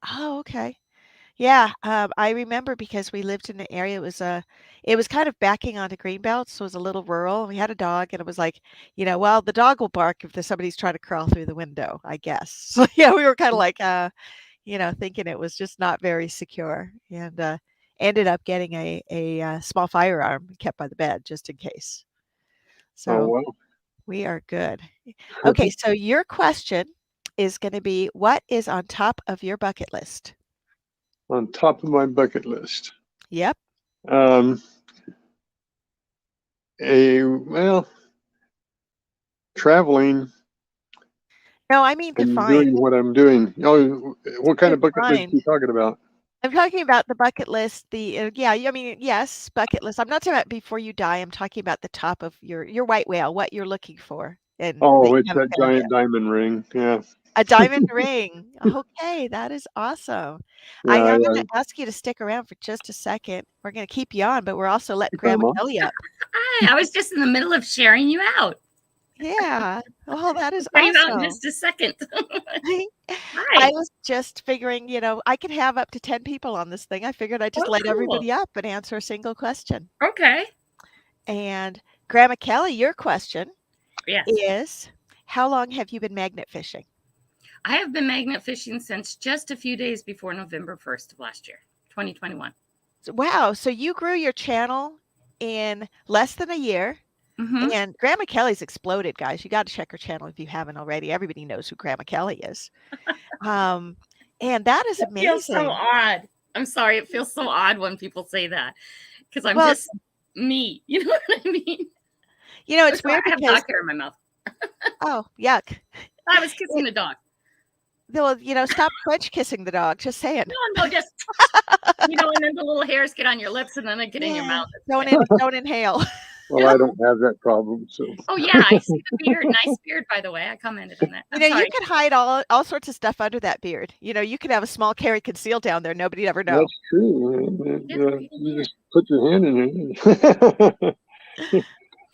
Oh, okay. Yeah, I remember because we lived in an area. It was kind of backing onto Greenbelt, so it was a little rural. We had a dog, and it was like, well, the dog will bark if somebody's trying to crawl through the window, I guess. So yeah, we were kind of like, thinking it was just not very secure, and ended up getting a small firearm kept by the bed just in case. So Oh, wow. we are good. Okay, so your question is going to be, what is on top of your bucket list? On top of my bucket list. Yep. Traveling. No, I mean and define. doing what I'm doing. Oh, what kind of bucket list are you talking about? I'm talking about the bucket list. Yes, bucket list. I'm not talking about before you die. I'm talking about the top of your white whale. What you're looking for. And It's that giant diamond ring. Yeah. A diamond ring. Okay, that is awesome. I'm going to ask you to stick around for just a second. We're going to keep you on, but we're also letting Grandma Kelly up. Hi, I was just in the middle of sharing you out. Yeah. Oh, that is awesome. awesome. Out in just a second. Hi. I was just figuring, I could have up to 10 people on this thing. I figured I'd just light everybody up and answer a single question. Okay. And Grandma Kelly, your question is, how long have you been magnet fishing? I have been magnet fishing since just a few days before November 1st of last year, 2021. Wow. So you grew your channel in less than a year. Mm-hmm. And Grandma Kelly's exploded, guys. You got to check her channel if you haven't already. Everybody knows who Grandma Kelly is. And that is It feels so amazing. odd. I'm sorry. It feels so odd when people say that because I'm Well, just me. You know what I mean? you know, it's Sorry, weird I have because, dog hair in my mouth. oh, yuck. I was kissing the dog. Well, you know, stop French kissing the dog. Just saying. No, just, and then the little hairs get on your lips and then they get in your Yeah. mouth. It's Don't inhale. Well, I don't have that problem, so. Oh, yeah. I see the beard. Nice beard, by the way. I commented on that. I'm You sorry. could hide all sorts of stuff under that beard. You could have a small carry concealed down there. Nobody'd ever know. That's true. Yeah, You just put your hand in it.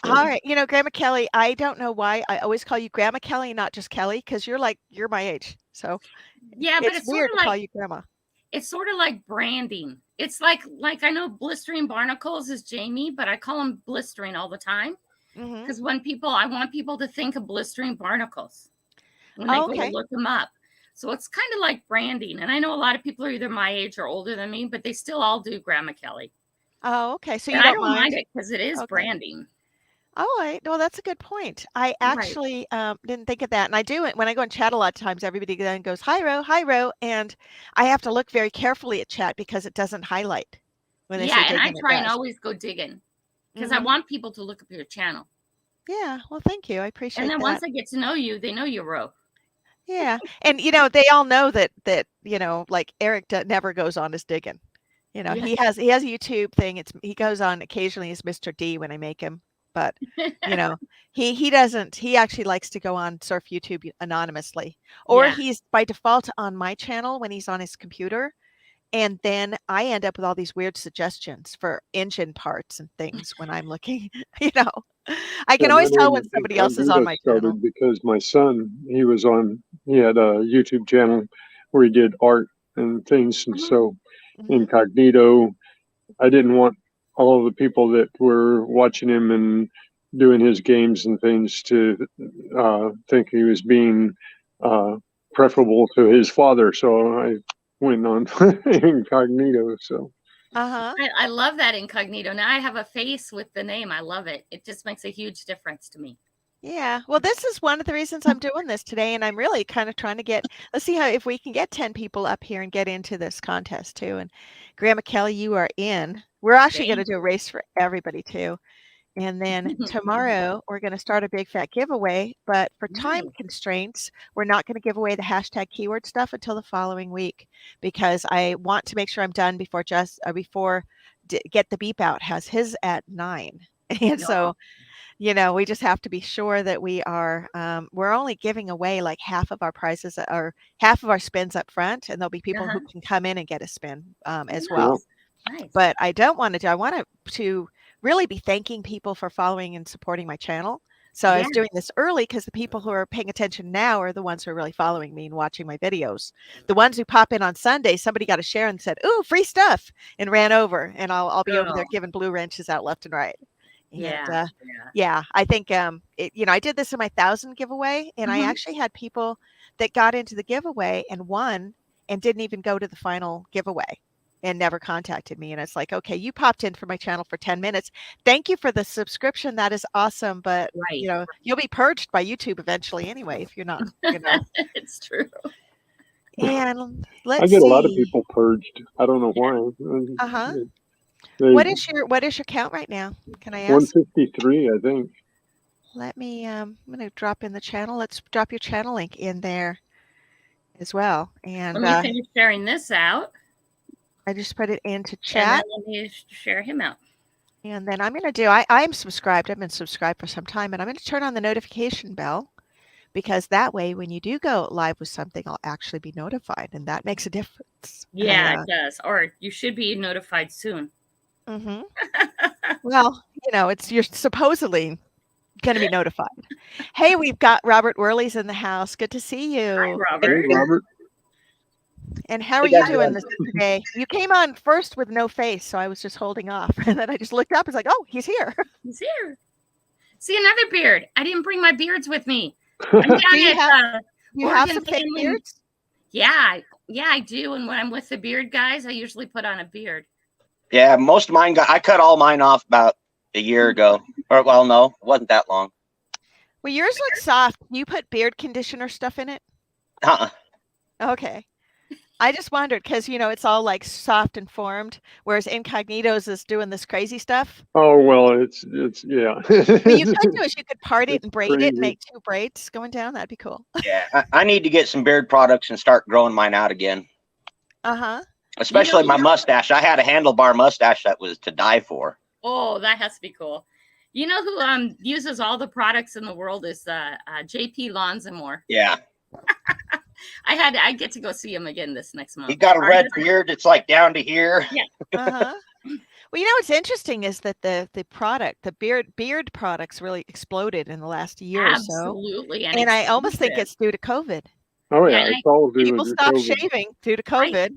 All right. Grandma Kelly, I don't know why I always call you Grandma Kelly, not just Kelly, because you're my age. So Yeah, but it's it's sort weird of to call like you Grandma. it's sort of like branding. It's like I know blistering barnacles is Jamie, but I call them blistering all the time Hmm. because I want people to think of blistering barnacles when they Oh, go okay. to look them up. So it's kind of like branding. And I know a lot of people are either my age or older than me, but they still all do Grandma Kelly. Oh, okay. So And you I don't don't mind mind? it because it is Okay. branding. Oh, well, that's a good point. I Right. actually didn't think of that. And I do it when I go in chat a lot of times, everybody then goes, hi, Ro. And I have to look very carefully at chat because it doesn't highlight when they say Yeah, and I digging. try It and does. always go digging because I Mhm. want people to look up your channel. Yeah. Well, thank you. I And appreciate then that. once they get to know you, they know you're Ro. Yeah. And, they all know that, like Eric never goes on his digging. Yeah. He has a YouTube thing. He goes on occasionally as Mr. D when I make him. But, he doesn't, he actually likes to go on surf YouTube anonymously. Or Yeah. he's by default on my channel when he's on his computer. And then I end up with all these weird suggestions for engine parts and things when I'm looking, I can Yeah, always my tell name when is somebody else is on Incognito my channel. started because my son, he had a YouTube channel where he did art and things. And so Mhm. Incognito, I didn't want all of the people that were watching him and doing his games and things to think he was being preferable to his father. So I went on Incognito. So. Uh-huh. I love that Incognito. Now I have a face with the name. I love it. It just makes a huge difference to me. Yeah. Well, this is one of the reasons I'm doing this today. And I'm really kind of trying to let's see if we can get 10 people up here and get into this contest too. And Grandma Kelly, you are in. We're actually going to do a race for everybody too. And then tomorrow we're going to start a big fat giveaway, but for time constraints, we're not going to give away the hashtag keyword stuff until the following week because I want to make sure I'm done before Get the Beep Out has his at 9. And so, we just have to be sure that we're only giving away like half of our prizes or half of our spins up front. And there'll be people who can come in and get a spin as well. Nice. But I want to really be thanking people for following and supporting my channel. So I was doing this early because the people who are paying attention now are the ones who are really following me and watching my videos. The ones who pop in on Sunday, somebody got a share and said, "Ooh, free stuff," and ran over, and I'll be over there giving blue wrenches out left and right. And, I think I did this in my 1,000 giveaway, and I actually had people that got into the giveaway and won and didn't even go to the final giveaway. And never contacted me. And it's like, okay, you popped in for my channel for 10 minutes. Thank you for the subscription. That is awesome. But, you'll be purged by YouTube eventually anyway, if you're not, It's true. And I get a lot of people purged. I don't know why. Uh-huh. They, What is your count right now? Can I ask? 153, I think. Let me, I'm going to drop in the channel. Let's drop your channel link in there as well. And let me finish sharing this out. I just put it into chat. And then let me share him out. And then I'm going to do, I'm subscribed. I've been subscribed for some time. And I'm going to turn on the notification bell because that way when you do go live with something, I'll actually be notified. And that makes a difference. Yeah, it does. Or you should be notified soon. Mm-hmm. Well, you're supposedly going to be notified. Hey, we've got Robert Worley's in the house. Good to see you. Hi, Robert. Hey, Robert. And how are you doing this today? You came on first with no face, so I was just holding off. And then I just looked up. It's like, oh, he's here. He's here. See, another beard. I didn't bring my beards with me. I'm down Do you at have you have Oregon some fake Family- beards? Yeah, I do. And when I'm with the beard guys, I usually put on a beard. Yeah, most of mine I cut all mine off about a year ago. Or well, no, it wasn't that long. Well, yours looks soft. You put beard conditioner stuff in it? Uh-uh. Okay. I just wondered because it's all like soft and formed, whereas Incognito's is doing this crazy stuff. Oh well, it's yeah. What you could do is you could part it It's and braid it crazy. and make 2 braids going down. That'd be cool. Yeah, I need to get some beard products and start growing mine out again. Uh-huh. Especially my mustache. I had a handlebar mustache that was to die for. Oh, that has to be cool. You know who uses all the products in the world is JP Lawns and More. Yeah. I get to go see him again this next month. He got a red beard. It's like down to here. Yeah. Uh-huh. Well, what's interesting is that the beard products really exploded in the last year or so. Absolutely. And I almost think it's due to COVID. Oh Yeah, yeah, and it's all due People to stopped COVID. shaving due to COVID.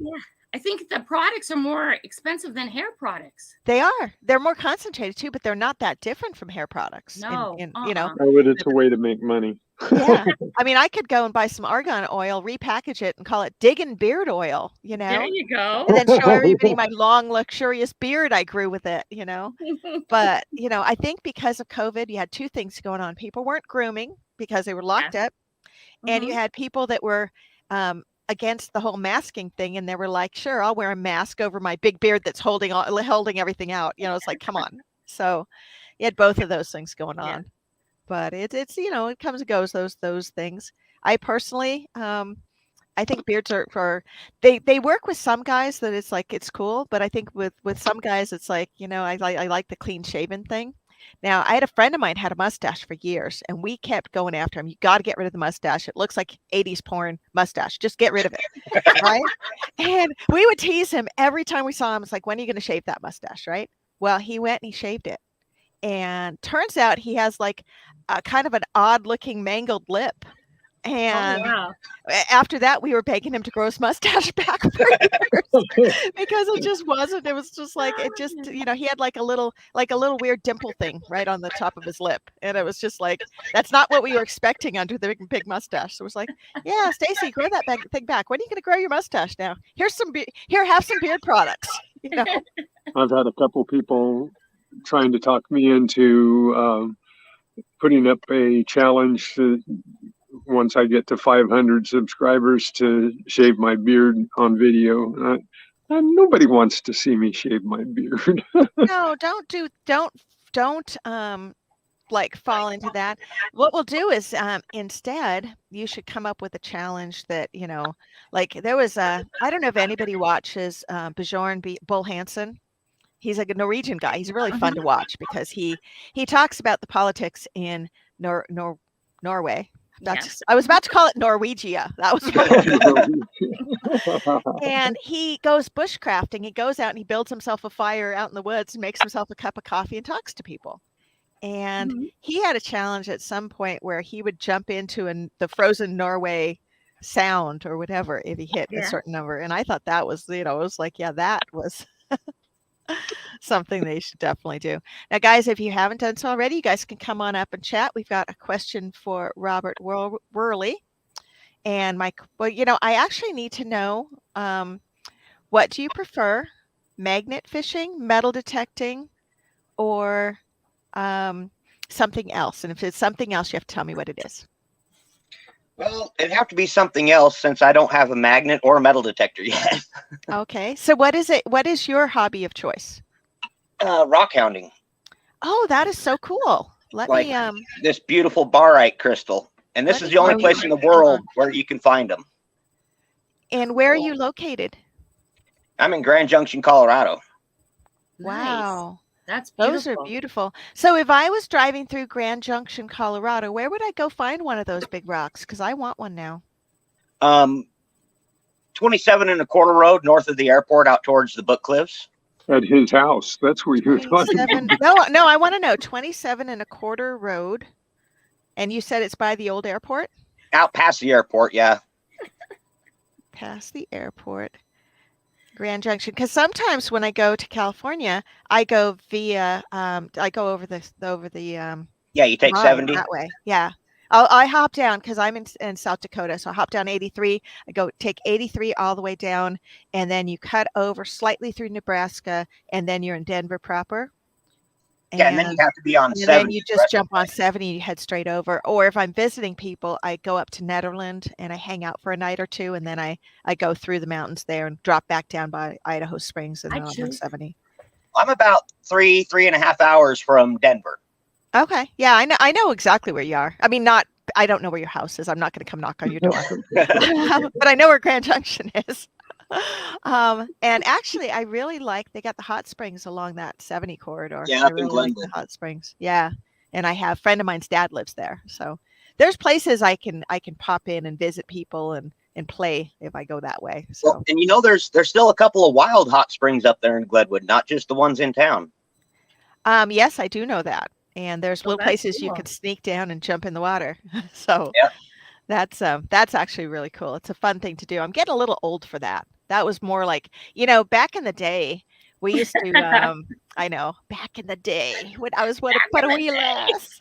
I think the products are more expensive than hair products. They are. They're more concentrated too, but they're not that different from hair products. No, Oh, but it's a way to make money. Yeah. I mean, I could go and buy some argan oil, repackage it, and call it Diggin' Beard Oil, There you go. and then show everybody my long, luxurious beard I grew with it, But, I think because of COVID, you had 2 things going on. People weren't grooming because they were locked up, and you had people that were against the whole masking thing, and they were like, sure, I'll wear a mask over my big beard that's holding everything out. It's like, come on. So you had both of those things going on. But it's it comes and goes, those things. I personally, I think beards are they work with some guys that it's like it's cool, but I think with some guys it's like, I like the clean shaven thing. Now, I had a friend of mine had a mustache for years, and we kept going after him. You got to get rid of the mustache. It looks like 80s porn mustache. Just get rid of it, right? And we would tease him every time we saw him. It's like, when are you going to shave that mustache, right? Well, he went and he shaved it. And turns out he has like a kind of an odd looking mangled lip. And after that, we were begging him to grow his mustache back for years because it just wasn't. It was just like he had like a little weird dimple thing right on the top of his lip, and it was just like that's not what we were expecting under the big mustache. So it was like, yeah, Stacy, grow that thing back. When are you going to grow your mustache now? Have some beard products. I've had a couple people trying to talk me into putting up a challenge to, once I get to 500 subscribers, to shave my beard on video. Nobody wants to see me shave my beard. No, don't like fall into that. What we'll do is instead you should come up with a challenge that like there was I don't know if anybody watches Bjorn Bull Hansen. He's like a Norwegian guy. He's really fun to watch because he talks about the politics in Norway. I was about to call it Norwegia. That was and he goes bushcrafting. He goes out and he builds himself a fire out in the woods and makes himself a cup of coffee and talks to people. And he had a challenge at some point where he would jump into the frozen Norway sound or whatever if he hit a certain number. And I thought that was, it was like, yeah, that was something they should definitely do. Now, guys, if you haven't done so already, you guys can come on up and chat. We've got a question for Robert Worley. And I actually need to know, what do you prefer? Magnet fishing, metal detecting, or something else? And if it's something else, you have to tell me what it is. Well, it'd have to be something else since I don't have a magnet or a metal detector yet. Okay. So what is it? What is your hobby of choice? Rock hounding. Oh, that is so cool. Let me this beautiful barite crystal. And this is the only place in the world where you can find them. And where are you located? I'm in Grand Junction, Colorado. Wow. Nice. That's beautiful. Those are beautiful. So if I was driving through Grand Junction, Colorado, where would I go find one of those big rocks? Because I want one now. 27 and a quarter road north of the airport out towards the Book Cliffs. At his house. That's where you're talking about. No, I want to know 27 and a quarter road. And you said it's by the old airport? Out past the airport, yeah. Past the airport. Grand Junction, because sometimes when I go to California, I go via I go over the yeah, you take 70 that way. Yeah, I hop down because I'm in South Dakota. So I hop down 83. I go take 83 all the way down, and then you cut over slightly through Nebraska, and then you're in Denver proper. Yeah, and then you have to be on And 70. then you just jump on 70, you head straight over. Or if I'm visiting people, I go up to Nederland and I hang out for a night or two, and then I go through the mountains there and drop back down by Idaho Springs, and then I'm on 70. I'm about 3.5 hours from Denver. Okay. Yeah, I know exactly where you are. I mean, I don't know where your house is. I'm not going to come knock on your door. But I know where Grand Junction is. And actually, I really like, they got the hot springs along that 70 corridor. Yeah, I up in really like the Glenwood. hot springs. Yeah. And I have a friend of mine's dad lives there. So there's places I can pop in and visit people and play if I go that way. So Well, and you know, there's still a couple of wild hot springs up there in Glenwood, not just the ones in town. yes, I do know that. And there's little that's places you cool. can sneak down and jump in the water. So Yeah. that's actually really cool. It's a fun thing to do. I'm getting a little old for that. That was more like, back in the day, we used to, I know, back in the day when I was but a wee lass.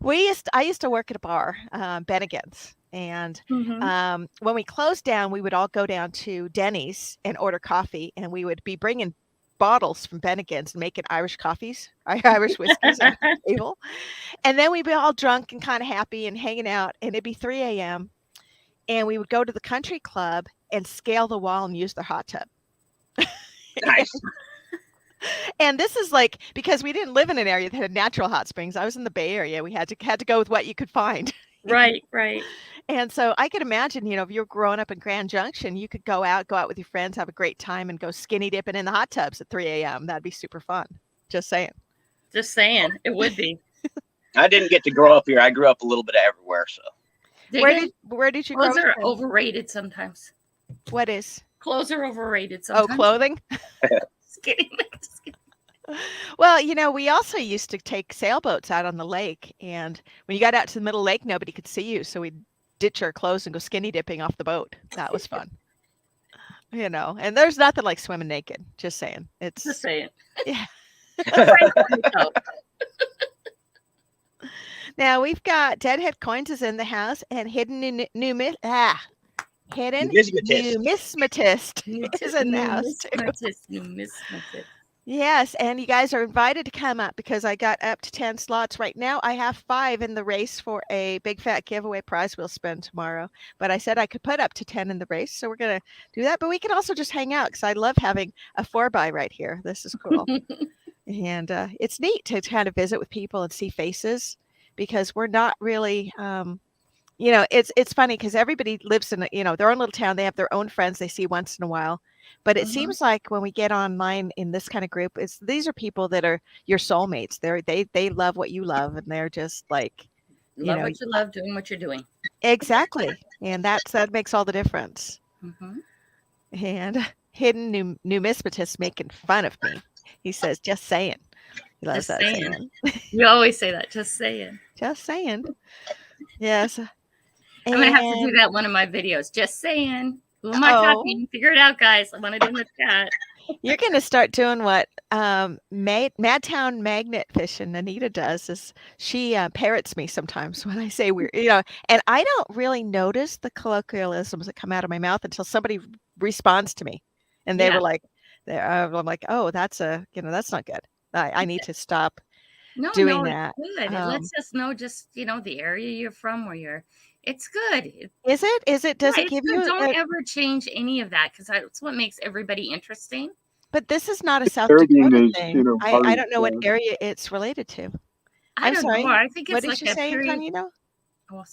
I used to work at a bar, Bennigan's. And when we closed down, we would all go down to Denny's and order coffee. And we would be bringing bottles from Bennigan's and making Irish coffees, Irish whiskeys on the table. And then we'd be all drunk and kind of happy and hanging out. And it'd be 3 a.m. And we would go to the country club and scale the wall and use their hot tub. Nice. And this is like, because we didn't live in an area that had natural hot springs. I was in the Bay Area. We had to go with what you could find. Right. And so I could imagine, if you're growing up in Grand Junction, you could go out with your friends, have a great time, and go skinny dipping in the hot tubs at 3 a.m. That'd be super fun. Just saying. It would be. I didn't get to grow up here. I grew up a little bit everywhere. So Where did you grow Clothes are up? overrated sometimes. What is? Clothes are overrated sometimes. Oh, clothing? Just kidding. Well, we also used to take sailboats out on the lake, and when you got out to the middle lake, nobody could see you, so we'd ditch our clothes and go skinny dipping off the boat. That was fun. And there's nothing like swimming naked. Just saying. Just saying. Yeah. Now we've got Deadhead Coins is in the house, and Hidden Numismatist is in the house too. Numismatist. Yes, and you guys are invited to come up because I got up to 10 slots. Right now, I have 5 in the race for a big fat giveaway prize we'll spend tomorrow. But I said I could put up to 10 in the race, so we're going to do that. But we can also just hang out because I love having a 4x right here. This is cool. And it's neat to kind of visit with people and see faces because we're not really... it's funny because everybody lives in their own little town. They have their own friends they see once in a while. But it seems like when we get online in this kind of group, these are people that are your soulmates. They love what you love, and they're just like, love what you love, doing what you're doing. Exactly, and that makes all the difference. And Hidden Numismatist making fun of me. He says, "Just saying." He loves that saying. You always say that. Just saying. Just saying. Yes. I'm gonna have to do that one of my videos. Just saying. Who am I copying? Figure it out, guys. I want it in the chat. You're going to start doing what Madtown Magnet Fishing Anita does is she parrots me sometimes when I say we're, and I don't really notice the colloquialisms that come out of my mouth until somebody responds to me. And they were like, I'm like, oh, that's that's not good. I need to stop doing that. It's good. It lets us know just, the area you're from, where you're. It's good. Is it? Does it give you? Don't ever change any of that because that's what makes everybody interesting. But this is not a South Dakota thing. I don't know what of area it's related to. I don't know. I think it's what like did you say, Tonino?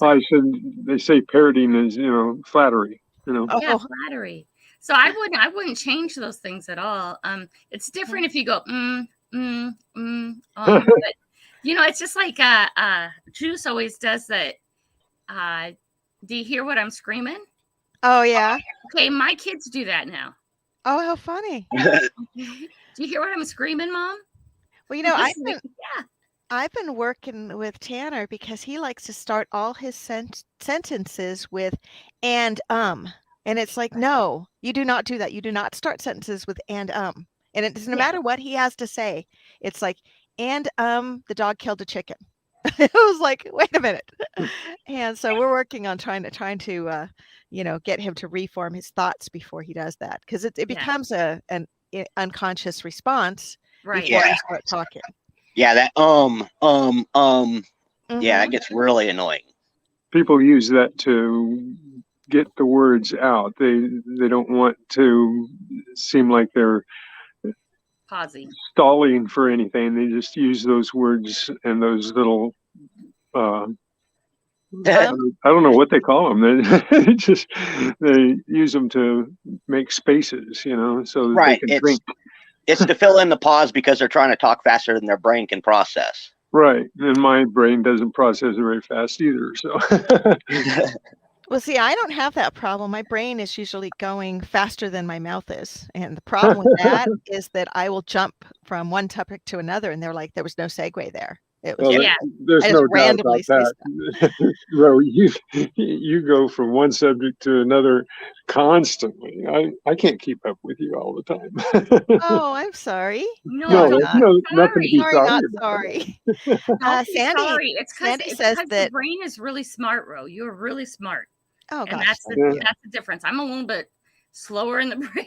I said they say parroting is flattery. Yeah, flattery. So I wouldn't change those things at all. It's different if you go but it's just like Juice always does that. Do you hear what I'm screaming? Oh yeah. Okay, my kids do that now. Oh, how funny. Do you hear what I'm screaming, Mom? Well, I've been working with Tanner because he likes to start all his sentences with and it's like, no, you do not do that. You do not start sentences with and it doesn't matter what he has to say. It's like and the dog killed a chicken. It was like, wait a minute. And so we're working on trying to get him to reform his thoughts before he does that, because it becomes an unconscious response Right. before Yeah. you start talking. Yeah, that Mhm. yeah, that gets really annoying. People use that to get the words out. They don't want to seem like they're Pausing. stalling for anything. They just use those words and those little I don't know what they call them. They use them to make spaces, so that Right. they can drink. It's to fill in the pause because they're trying to talk faster than their brain can process. Right, and my brain doesn't process it very fast either. So, Well, see, I don't have that problem. My brain is usually going faster than my mouth is. And the problem with that is that I will jump from one topic to another, and they're like, there was no segue there. It was well, Yeah. there's I just no doubt randomly about say that. Ro, you go from one subject to another constantly. I can't keep up with you all the time. Oh, I'm sorry. No, No, don't there's be nothing to be sorry. Sorry, sorry not about. sorry. Don't be Sandy, sorry. It's because Sandy says your that. brain is really smart, Ro. You're really smart. Oh And gosh, that's thank the you. that's the difference. I'm a little bit slower in the brain.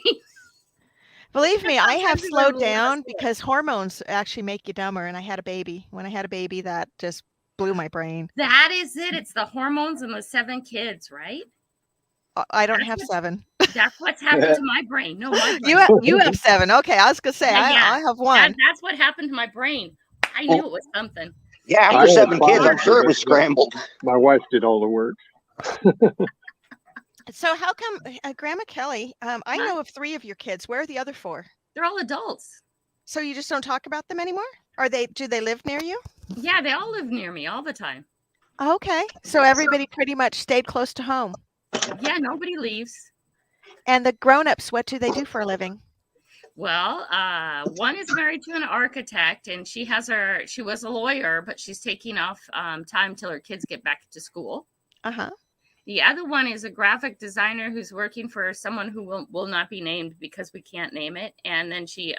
Believe me, I have Sometimes we learn a slowed little down less. because hormones actually make you dumber. And I had a baby. When I had a baby, that just blew my brain. That is it. It's the hormones and the 7 kids, right? I don't That's have what- 7. That's what's happened to my brain. No, my brain. You have 7. Okay, I was gonna say Yeah, I have 1. That's what happened to my brain. I knew it was something. Yeah, I after had 7 kids, I'm 5, sure it but was scrambled. my wife did all the work. So how come, Grandma Kelly? I Huh? know of 3 of your kids. Where are the other 4? They're all adults. So you just don't talk about them anymore? Do they live near you? Yeah, they all live near me all the time. Okay, so everybody pretty much stayed close to home. Yeah, nobody leaves. And the grown-ups, what do they do for a living? Well, one is married to an architect, and she was a lawyer, but she's taking off time till her kids get back to school. Uh-huh. The other one is a graphic designer who's working for someone who will not be named because we can't name it. And then she,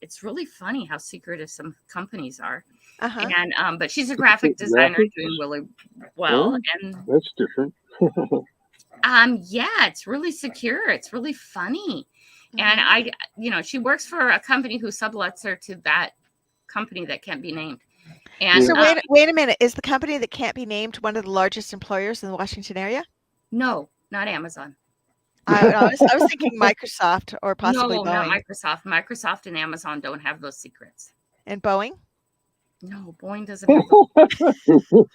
it's really funny how secretive some companies are. Uh-huh. And but she's a graphic designer doing really well. Oh, And that's different. yeah, it's really secure. It's really funny. And she works for a company who sublets her to that company that can't be named. And So wait a minute. Is the company that can't be named one of the largest employers in the Washington area? no, not Amazon. I was thinking Microsoft or possibly No, Boeing. not Microsoft. Microsoft and Amazon don't have those secrets. And Boeing? No, Boeing doesn't have those.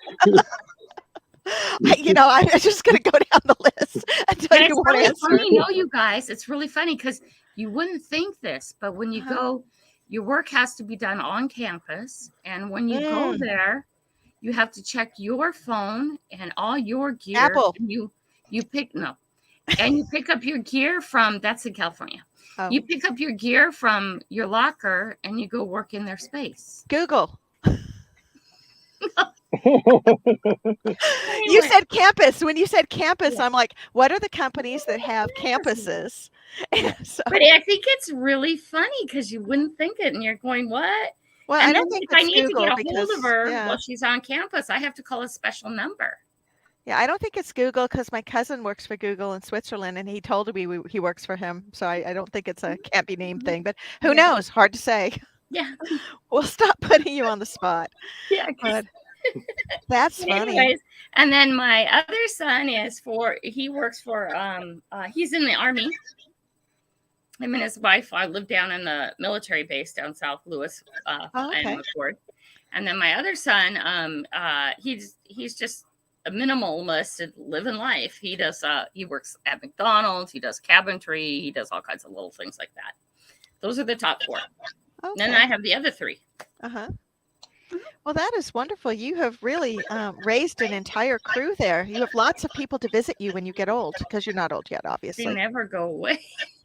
I'm just going to go down the list and tell But you it's one really answer. funny, no, you guys. It's really funny because you wouldn't think this, but when you Uh-huh. go, your work has to be done on campus, and when you go there, you have to check your phone and all your gear. Apple. And you pick and you pick up your gear from that's in California. Oh. You pick up your gear from your locker and you go work in their space. Google. Anyway. You said campus. When you said campus, I'm like, what are the companies that have campuses? So, But I think it's really funny because you wouldn't think it, and you're going, "What?" well, And I then don't think if I it's need Google to get a because hold of her yeah. while she's on campus, I have to call a special number. Yeah, I don't think it's Google because my cousin works for Google in Switzerland, and he told me he works for him. So I don't think it's a can't be named thing. But who Yeah. knows? Hard to say. Yeah, We'll stop putting you on the spot. yeah. But that's funny. Anyways, and then my other son he works for he's in the Army. Him and his wife live down in the military base down South Louis Oh, and okay. McCord. And then my other son, he's just a minimalist, living life. He works at McDonald's. He does cabinetry. He does all kinds of little things like that. Those are the top 4. Okay. Then I have the other 3. Uh-huh. Well, that is wonderful. You have really raised an entire crew there. You have lots of people to visit you when you get old, because you're not old yet, They obviously. never go away.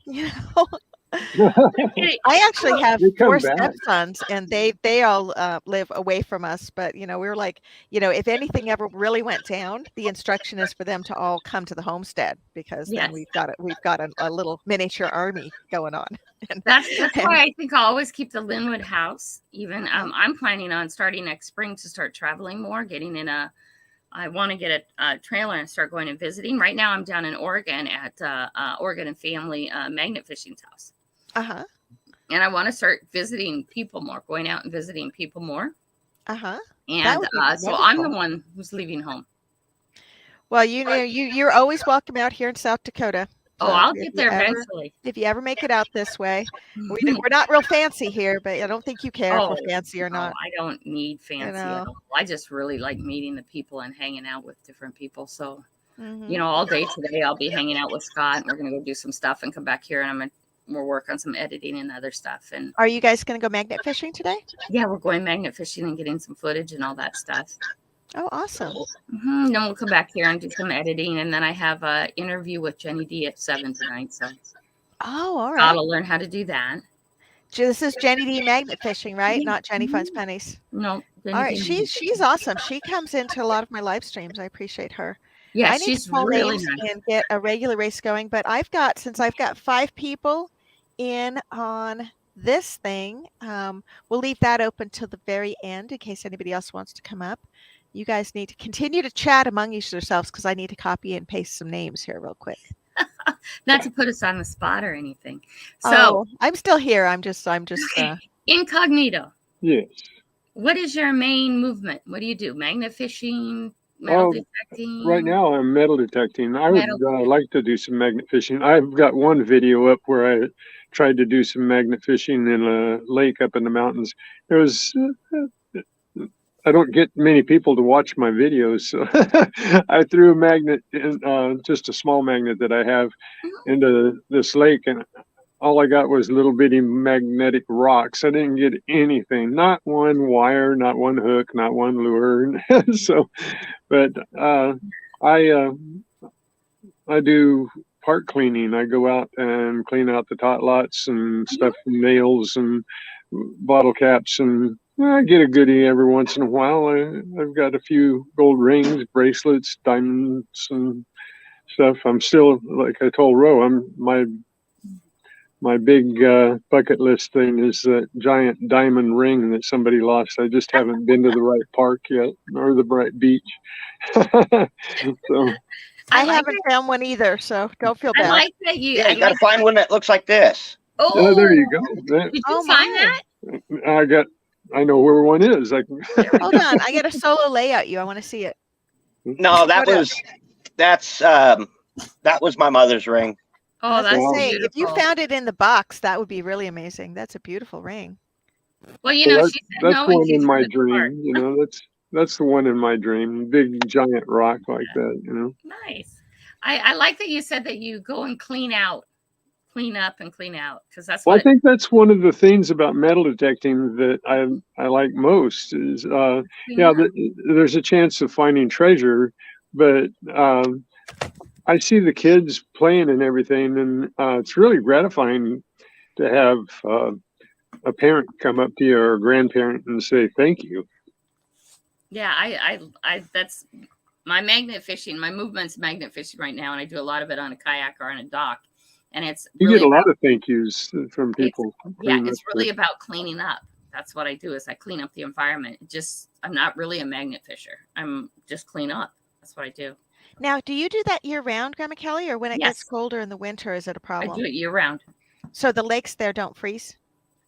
You know? I actually have They come 4 back. stepsons, and they all live away from us. But we were like, if anything ever really went down, the instruction is for them to all come to the homestead, because then Yes. we've got a little miniature army going on. That's why I think I'll always keep the Linwood house. Even I'm planning on starting next spring to start traveling more, getting in I want to get a trailer and start going and visiting. Right now I'm down in Oregon at Oregon and Family Magnet Fishing's house. Uh-huh. And I want to start visiting people more, going out and visiting people more. Uh-huh. And so I'm the one who's leaving home. Well, you're always welcome out here in South Dakota. Oh, So I'll if get there eventually. If you ever make it out this way, we're not real fancy here, but I don't think you care if we're fancy or not. I don't need fancy at all. I just really like meeting the people and hanging out with different people. So, all day today I'll be hanging out with Scott, and we're gonna go do some stuff and come back here, and we'll work on some editing and other stuff. And are you guys gonna go magnet fishing today? Yeah, we're going magnet fishing and getting some footage and all that stuff. Oh, awesome. Then we'll come back here and do some editing, and then I have an interview with Jenny D at 7 tonight. So, all right. I'll learn how to do that. This is Jenny D magnet fishing, right? Not Jenny Funds Pennies. No. All right, she's awesome. She comes into a lot of my live streams. I appreciate her. Yeah, I need she's to call really names nice. and get a regular race going. But since I've got 5 people in on this thing, we'll leave that open till the very end in case anybody else wants to come up. You guys need to continue to chat among yourselves, because I need to copy and paste some names here real quick. Not to put us on the spot or anything. So I'm still here. I'm just incognito. Yes. What is your main movement? What do you do? Magnet fishing, metal detecting? Right now I'm metal detecting. I would like to do some magnet fishing. I've got one video up where I tried to do some magnet fishing in a lake up in the mountains. It was I don't get many people to watch my videos, so I threw a magnet, just a small magnet that I have, into this lake, and all I got was little bitty magnetic rocks. I didn't get anything, not one wire, not one hook, not one lure. So, but I do park cleaning. I go out and clean out the tot lots and stuff, nails and bottle caps, and I get a goodie every once in a while. I've got a few gold rings, bracelets, diamonds, and stuff. I'm still, like I told Ro, my big bucket list thing is that giant diamond ring that somebody lost. I just haven't been to the right park yet, or the right beach. So I haven't found one either, so don't feel bad. I like that you. Yeah, you got to find one that looks like this. Oh, there you go. Did you find that? I know where one is. Hold on, I got a solo layout. I want to see it. No, that was my mother's ring. Oh, that's beautiful. If you found it in the box, that would be really amazing. That's a beautiful ring. Well, she said that's no. One in my dream. That's the one in my dream. Big giant rock like that. Nice. I like that you said that you go and clean up and clean out, because that's. Well, I think that's one of the things about metal detecting that I like most is there's a chance of finding treasure, but I see the kids playing and everything, and it's really gratifying to have a parent come up to you or a grandparent and say thank you. Yeah, I that's my magnet fishing. My movement's magnet fishing right now, and I do a lot of it on a kayak or on a dock. And you get a lot of thank yous from people. It's really about cleaning up. That's what I do, is I clean up the environment. I'm not really a magnet fisher. I'm just clean up. That's what I do. Now, do you do that year round, Grandma Kelly, or when it gets colder in the winter, is it a problem? I do it year round. So the lakes there don't freeze?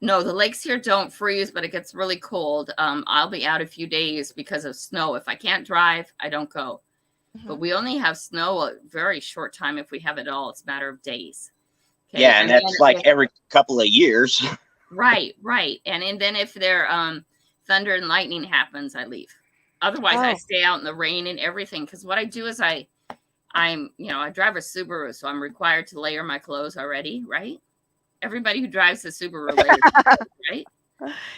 No, the lakes here don't freeze, but it gets really cold. I'll be out a few days because of snow. If I can't drive, I don't go. But we only have snow a very short time. If we have it all, it's a matter of days. Okay? Yeah, and that's like every couple of years. Right. And then if there thunder and lightning happens, I leave. Otherwise, I stay out in the rain and everything. Because what I do is I drive a Subaru, so I'm required to layer my clothes already, right? Everybody who drives a Subaru layers, right?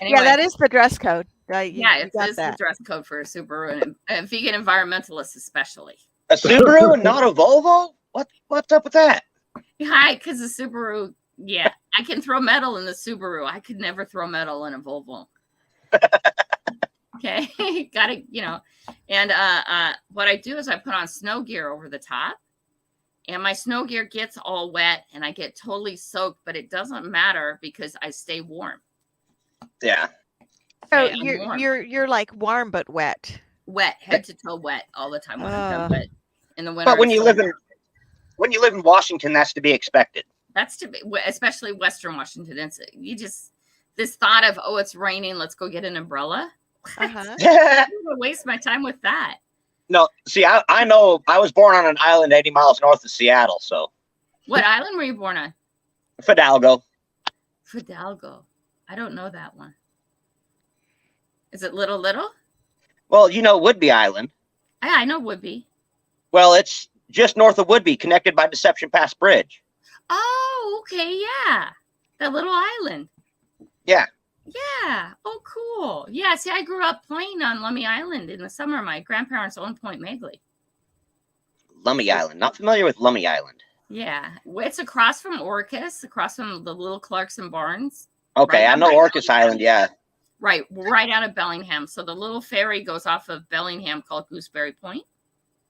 Anyway, yeah, that is the dress code. It is the dress code for a Subaru, and vegan environmentalists especially. A Subaru and not a Volvo? What's up with that? Hi, because the Subaru Yeah, I can throw metal in the Subaru. I could never throw metal in a Volvo. Okay, got it. And what I do is I put on snow gear over the top, and my snow gear gets all wet, and I get totally soaked. But it doesn't matter because I stay warm. Yeah. So Okay, I'm warm. you're like warm but wet. Wet, head to toe wet all the time when I'm done wet. In the winter, But when it's you so live warm. in Washington, that's to be expected. That's to be, especially Western Washington. It's this thought of, oh, it's raining, let's go get an umbrella. I'm gonna waste my time with that. No, see, I know I was born on an island 80 miles north of Seattle. So What island were you born on? Fidalgo. Fidalgo. I don't know that one. Is it Little? Well, you know Whidbey Island. I know Woodby. Well, it's just north of Whidbey, connected by Deception Pass Bridge. Oh, okay, yeah. That little island. Yeah. Yeah. Oh, cool. Yeah, see, I grew up playing on Lummi Island in the summer. My grandparents owned Point Magley. Lummi Island. Not familiar with Lummi Island. Yeah. It's across from Orcas, across from the little Clarkson Barns. Okay, I know Orcas Island, yeah. Right out of Bellingham. So the little ferry goes off of Bellingham called Gooseberry Point.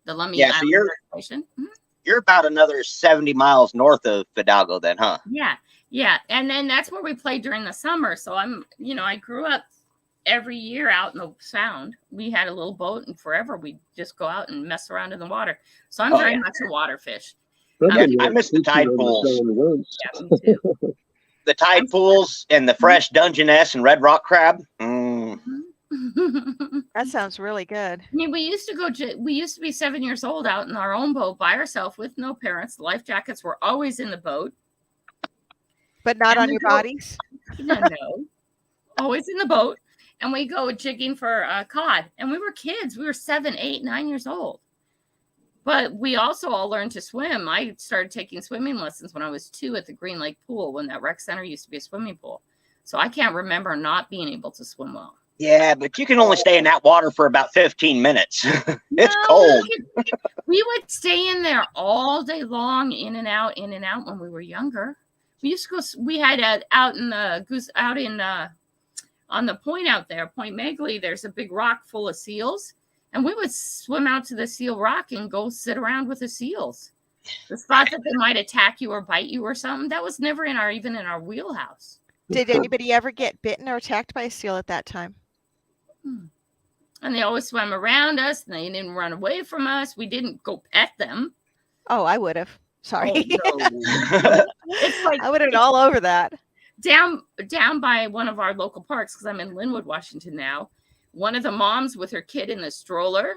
The Lummi Yeah, so Island Reservation. you're about another 70 miles north of Fidalgo then, huh? Yeah. And then that's where we played during the summer. So I grew up every year out in the Sound. We had a little boat, and forever we'd just go out and mess around in the water. So I'm very much a water fish. I miss the tide pools. Yeah, me too. The tide pools and the fresh Dungeness and red rock crab. That sounds really good. I mean, we used to be 7 years old out in our own boat by ourselves with no parents. The life jackets were always in the boat. But not on your bodies? No. Always in the boat. And we go jigging for cod. And we were kids. We were 7, 8, 9 years old. But we also all learned to swim. I started taking swimming lessons when I was 2 at the Green Lake Pool, when that rec center used to be a swimming pool. So I can't remember not being able to swim well. Yeah, but you can only stay in that water for about 15 minutes. It's cold. We would stay in there all day long, in and out when we were younger. We used to go, we had out in the on the point out there, Point Magley, there's a big rock full of seals. And we would swim out to the seal rock and go sit around with the seals. The thought that they might attack you or bite you or something, that was never even in our wheelhouse. Did anybody ever get bitten or attacked by a seal at that time? And they always swam around us, and they didn't run away from us. We didn't go pet them. Oh, I would have. Sorry. Oh, no. It's like, I would have been all over that. Down by one of our local parks, because I'm in Linwood, Washington now. One of the moms with her kid in the stroller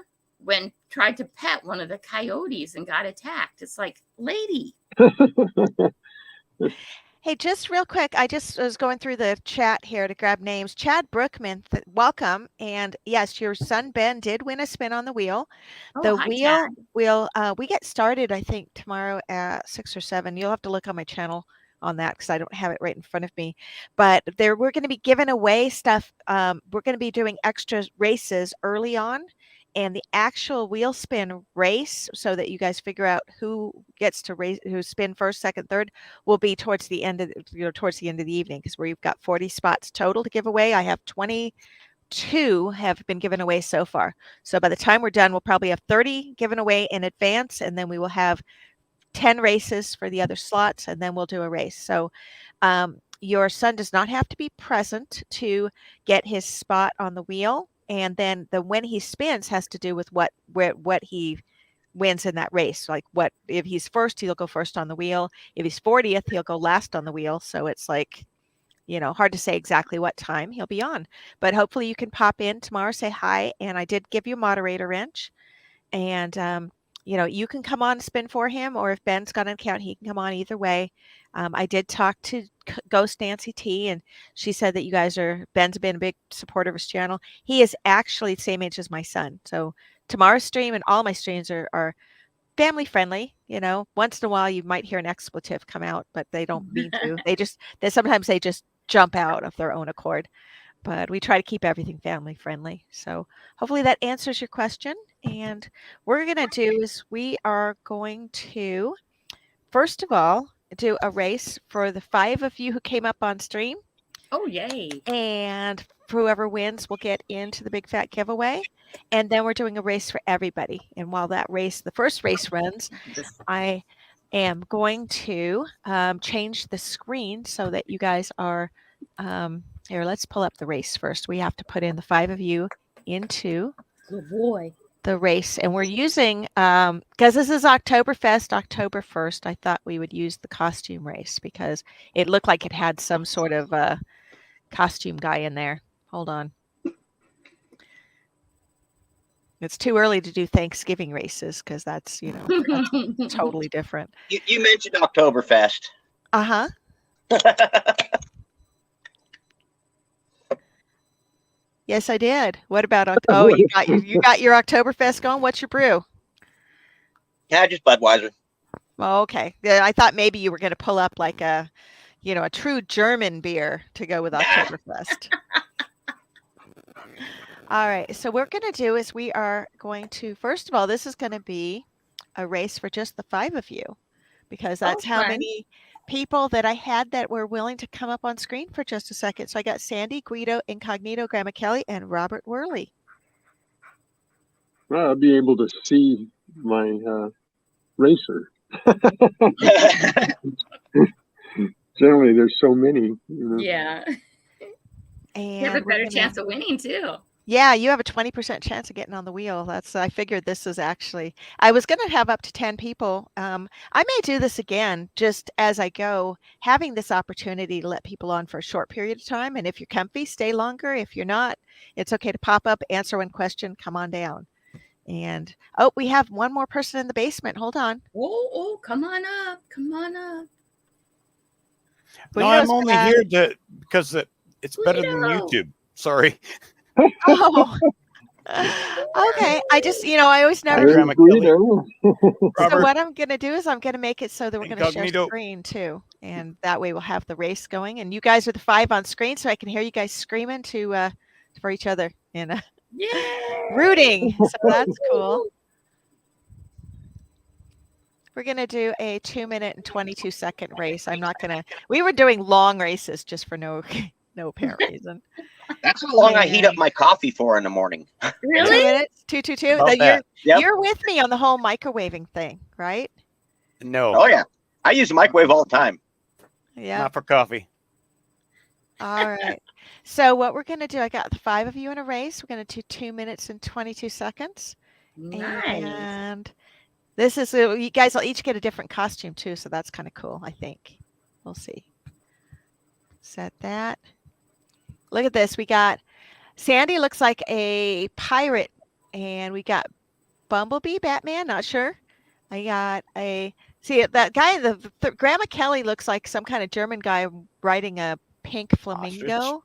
tried to pet one of the coyotes and got attacked. It's like, lady. Hey, just real quick, I just was going through the chat here to grab names. Chad Brookman, welcome. And yes, your son Ben did win a spin on the wheel. We get started, I think, tomorrow at 6 or 7. You'll have to look on my channel on that because I don't have it right in front of me. But we're going to be giving away stuff. We're going to be doing extra races early on, and the actual wheel spin race, so that you guys figure out who gets to race, who spin first, second, third, will be towards the end of the evening, because we've got 40 spots total to give away. I have 22 have been given away so far. So by the time we're done, we'll probably have 30 given away in advance, and then we will have 10 races for the other slots, and then we'll do a race. So your son does not have to be present to get his spot on the wheel, and then when he spins has to do with what he wins in that race. Like, what if he's first, he'll go first on the wheel. If he's 40th, he'll go last on the wheel. So it's like, hard to say exactly what time he'll be on, but hopefully you can pop in tomorrow, say hi. And I did give you a moderator wrench, and you can come on and spin for him, or if Ben's got an account, he can come on either way. I did talk to Ghost Nancy T, and she said that Ben's been a big supporter of his channel. He is actually the same age as my son. So tomorrow's stream and all my streams are family friendly. Once in a while you might hear an expletive come out, but they don't mean to. Sometimes they just jump out of their own accord. But we try to keep everything family friendly. So hopefully that answers your question. And what we're going to do is we are going to, first of all, do a race for the 5 of you who came up on stream. Oh, yay. And whoever wins will get into the big fat giveaway. And then we're doing a race for everybody. And while that race, the first race runs, I am going to change the screen so that you guys are here. Let's pull up the race first. We have to put in the 5 of you into Good boy. the race, and we're using because this is Oktoberfest, October 1st. I thought we would use the costume race because it looked like it had some sort of costume guy in there. Hold on. It's too early to do Thanksgiving races because that's, that's totally different. You mentioned Oktoberfest. Uh-huh. Yes, I did. What about you got your Oktoberfest going? What's your brew? Yeah, just Budweiser. Oh, okay. Yeah, I thought maybe you were going to pull up like a true German beer to go with Oktoberfest. All right. So what we're going to do is we are going to, first of all, this is going to be a race for just the 5 of you because that's how many people that I had that were willing to come up on screen for just a second. So I got Sandy, Guido, Incognito, Grandma Kelly, and Robert Worley. Well, I'll be able to see my racer. Generally, there's so many. Yeah. And you have a better chance of winning, too. Yeah, you have a 20% chance of getting on the wheel. I figured this is actually, I was going to have up to 10 people. I may do this again just as I go, having this opportunity to let people on for a short period of time. And if you're comfy, stay longer. If you're not, it's okay to pop up, answer one question, come on down. And, we have one more person in the basement. Hold on. Oh, come on up. Come on up. No, I'm only here because it's better than YouTube. Sorry. Oh, okay. I just, I always never. Grandma Kelly. So what I'm going to do is I'm going to make it so that we're going to share Incognito. screen too. And that way we'll have the race going. And you guys are the 5 on screen, so I can hear you guys screaming for each other and rooting. So that's cool. We're going to do a 2-minute and 22-second race. We were doing long races just for no apparent reason. That's how long I heat up my coffee for in the morning. Really? 2 minutes, 222. About You're with me on the whole microwaving thing, right? No. Oh, yeah. I use the microwave all the time. Yeah. Not for coffee. All right. So what we're going to do, I got the 5 of you in a race. We're going to do 2 minutes and 22 seconds. Nice. And this is, you guys will each get a different costume too. So that's kind of cool, I think. We'll see. Set that. Look at this. We got Sandy looks like a pirate, and we got Bumblebee, Batman, not sure. I got that guy, the Grandma Kelly looks like some kind of German guy riding a pink flamingo.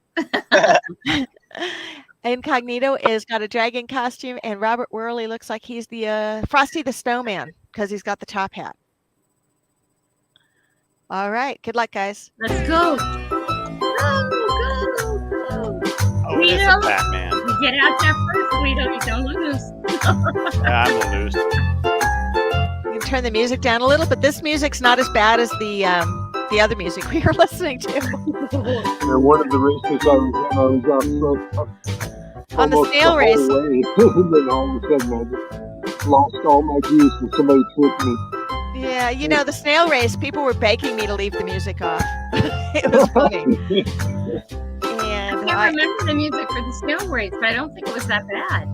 Incognito is got a dragon costume, and Robert Worley looks like he's the Frosty the Snowman because he's got the top hat. All right. Good luck, guys. Let's go. Oh, it is a Batman. You get out there first, Guido. You don't lose. Yeah, I'm gonna lose. You can turn the music down a little, but this music's not as bad as the other music we were listening to. And one of the races I was up On the snail race. And then all of a sudden I just lost all my juice and somebody tricked me. Yeah, the snail race, people were begging me to leave the music off. It was funny. And I remember the music for the snail race, but I don't think it was that bad.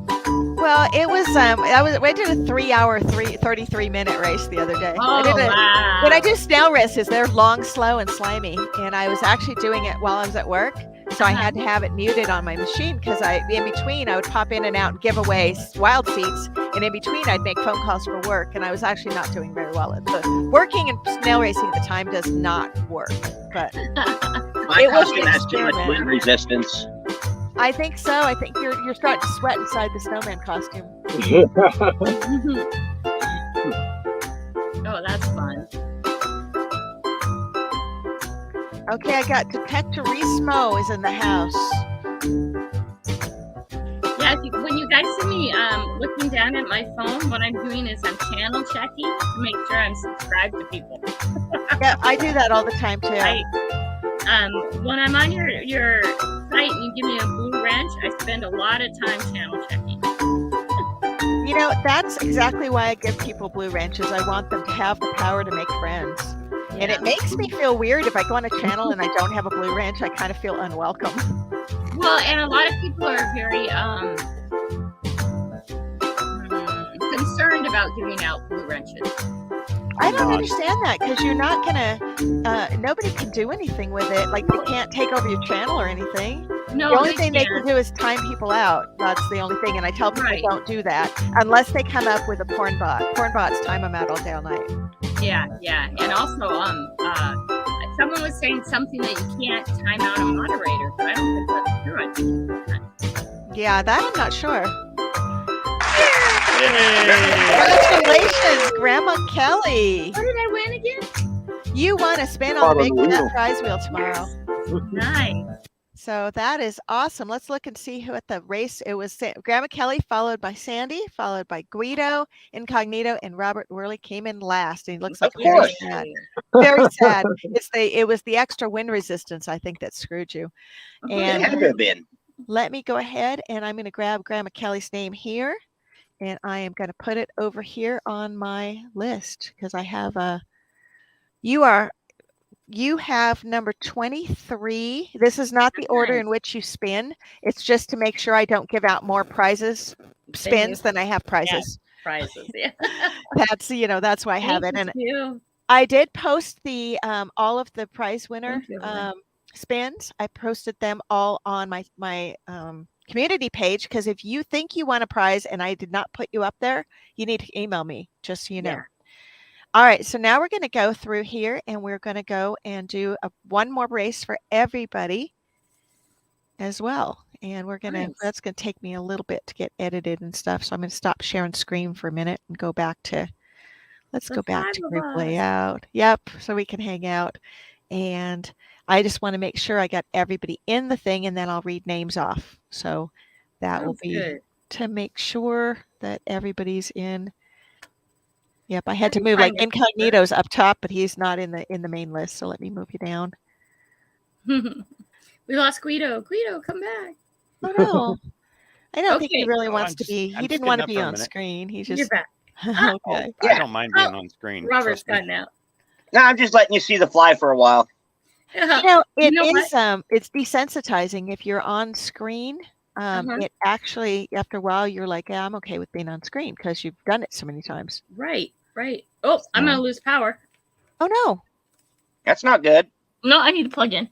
Well, it was. I did a 3-hour, 33-minute race the other day. Oh, wow. When I do snail races, they're long, slow, and slimy. And I was actually doing it while I was at work, so I had to have it muted on my machine because in between I would pop in and out and give away wild seats, and in between I'd make phone calls for work. And I was actually not doing very well at the working and snail racing at the time does not work. But My it was costume has too much wind resistance. I think so. I think you're starting to sweat inside the snowman costume. Oh, that's fun. Okay, I got Detective Reesmo is in the house. Yeah, when you guys see me looking down at my phone, what I'm doing is I'm channel checking to make sure I'm subscribed to people. Yeah, I do that all the time too. When I'm on your site and you give me a blue wrench, I spend a lot of time channel checking. You know, that's exactly why I give people blue wrenches. I want them to have the power to make friends. And it makes me feel weird if I go on a channel and I don't have a blue wrench. I kind of feel unwelcome. Well, and a lot of people are very concerned about giving out blue wrenches. I don't understand that because you're not gonna. Nobody can do anything with it. Like they can't take over your channel or anything. No, the only thing they can do is time people out. That's the only thing. And I tell people don't do that unless they come up with a porn bot. Porn bots time them out all day all night. Yeah. And also, someone was saying something that you can't time out a moderator, but I don't think that's true. I think yeah, that I'm not sure. Yay. Congratulations, Grandma Kelly. What did I win again? You won a spin on the big fat prize wheel tomorrow. Nice. So that is awesome. Let's look and see who at the race. It was Grandma Kelly, followed by Sandy, followed by Guido, Incognito, and Robert Worley came in last. And he looks like very sad. Very sad. It was the extra wind resistance, I think, that screwed you. And it had to have been. Let me go ahead and I'm going to grab Grandma Kelly's name here. And I am going to put it over here on my list because I have you have number 23. This is not the order in which you spin. It's just to make sure I don't give out more spins than I have prizes. Yeah, prizes, yeah. That's why I have it. And I did post the all of the prize winner spins. I posted them all on my community page because if you think you won a prize and I did not put you up there, you need to email me just so you know. All right, so now we're going to go through here and we're going to go and do one more race for everybody as well. And we're going to, that's going to take me a little bit to get edited and stuff. So I'm going to stop sharing screen for a minute and go back to, let's go back to group layout. Yep, so we can hang out. And I just want to make sure I got everybody in the thing and then I'll read names off. So that will be good to make sure that everybody's in. Yep, I had to move like Incognito's up top, but he's not in the main list. So let me move you down. We lost Guido. Guido, come back. Oh no, I don't think he really wants to be. He didn't want to be on screen. He just. You're back. Okay. I don't mind being on screen. Robert's gone now. No, I'm just letting you see the fly for a while. It's desensitizing if you're on screen. It actually, after a while, you're like, I'm okay with being on screen because you've done it so many times. Right. Oh, I'm going to lose power. Oh, no. That's not good. No, I need to plug in.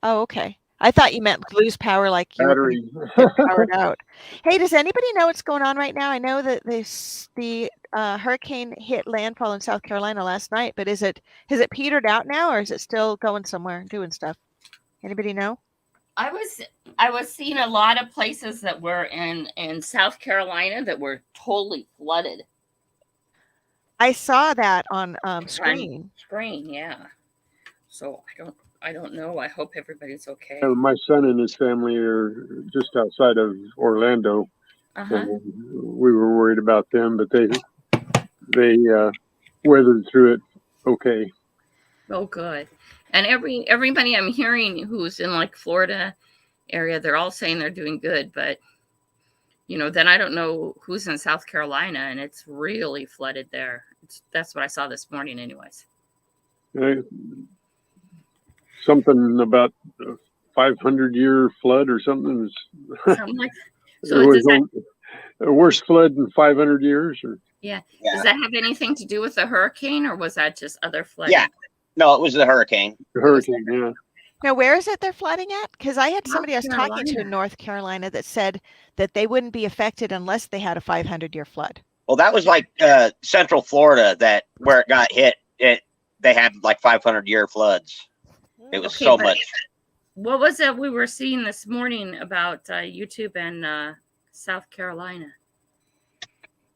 Oh, okay. I thought you meant lose power like you were powered out. Hey, does anybody know what's going on right now? I know that the hurricane hit landfall in South Carolina last night, but has it petered out now or is it still going somewhere and doing stuff? Anybody know? I was seeing a lot of places that were in South Carolina that were totally flooded. I saw that on screen. Yeah. So I don't know. I hope everybody's okay. My son and his family are just outside of Orlando. And we were worried about them, but they weathered through it okay. Oh, good. And everybody I'm hearing who's in like Florida area, they're all saying they're doing good, but then I don't know who's in South Carolina, and it's really flooded there. That's what I saw this morning, anyways. Something about a 500-year flood or something. Something like that. So it was the worst flood in 500 years. Or yeah. Does that have anything to do with the hurricane, or was that just other flooding? Yeah. No, it was the hurricane. The hurricane, yeah. Now, where is it they're flooding at? Because I had somebody I was talking to in North Carolina that said that they wouldn't be affected unless they had a 500-year flood. Well, that was like Central Florida where it got hit. They had like 500-year floods. It was so much. What was it we were seeing this morning about YouTube and South Carolina?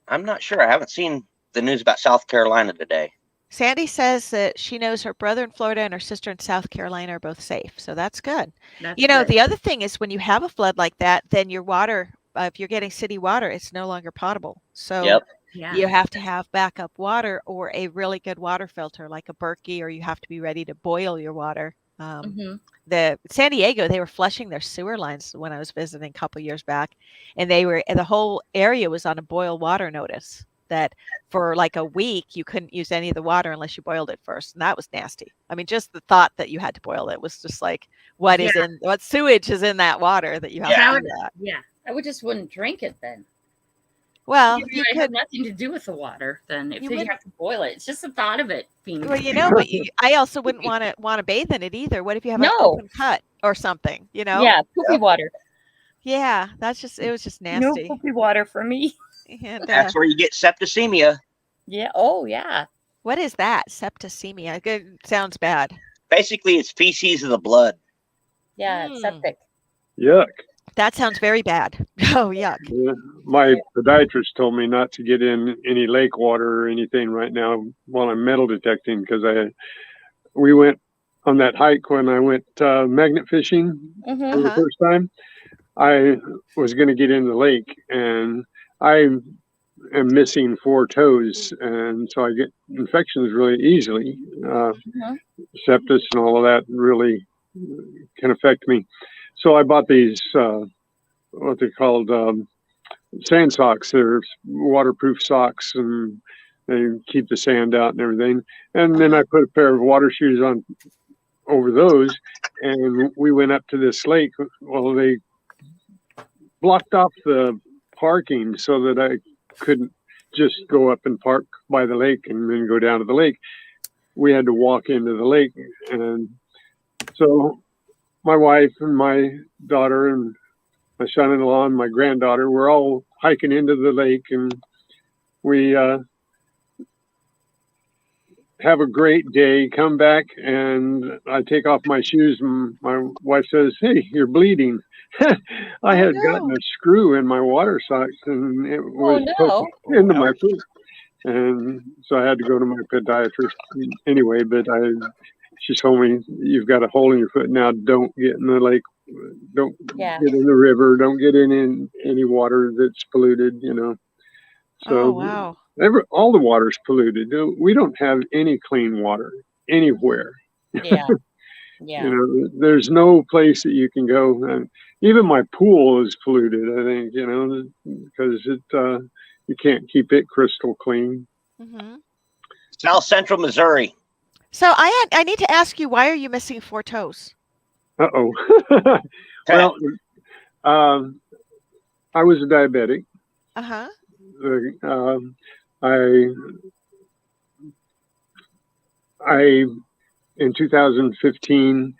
I'm not sure. I haven't seen the news about South Carolina today. Sandy says that she knows her brother in Florida and her sister in South Carolina are both safe. So that's good. The other thing is when you have a flood like that, then your water if you're getting city water, it's no longer potable. So Yep. Yeah. you have to have backup water or a really good water filter like a Berkey, or you have to be ready to boil your water. Mhm. The San Diego, they were flushing their sewer lines when I was visiting a couple years back, and the whole area was on a boil water notice that for like a week you couldn't use any of the water unless you boiled it first, and that was nasty. I mean, just the thought that you had to boil it was just like, what sewage is in that water that you have Yeah. to do that? Yeah. I would just wouldn't drink it then. Well, It you would have could. nothing to do with the water then if You you wouldn't- have to boil it. It's just the thought of it being. Well, but I also wouldn't want to bathe in it either. What if you have an No. open cut or something? Yeah, poopy water. Yeah, it was just No nasty. poopy water for me. And That's where you get septicemia. Yeah. Oh, yeah. what is that? Septicemia. It sounds bad. Basically, it's feces of the blood. Yeah, it's septic. Yuck. That sounds very bad. Oh, yuck. Yeah. My podiatrist told me not to get in any lake water or anything right now while I'm metal detecting, because we went on that hike when I went magnet fishing for the Uh-huh. first time. I was going to get in the lake, and I am missing 4 toes, and so I get infections really easily. Sepsis and all of that really can affect me. So I bought these what they're called sand socks. They're waterproof socks, and they keep the sand out and everything. And then I put a pair of water shoes on over those, and we went up to this lake. Well, they blocked off the parking so that I couldn't just go up and park by the lake and then go down to the lake. We had to walk into the lake. And so my wife and my daughter and my son-in-law and my granddaughter were all hiking into the lake, and we have a great day, come back, and I take off my shoes, and my wife says, "Hey, you're bleeding." I had gotten a screw in my water socks, and it was poking into my foot. And so I had to go to my podiatrist anyway, but she told me, "You've got a hole in your foot now. Don't get in the lake. Don't get in the river. Don't get in any water that's polluted, So wow. all the water's polluted. We don't have any clean water anywhere. Yeah. Yeah. There's no place that you can go. Even my pool is polluted, I think, because you can't keep it crystal clean. Mm-hmm. South Central Missouri. So I need to ask you, why are you missing 4 toes? Uh-oh. Well, I was a diabetic. Uh-huh. I in 2015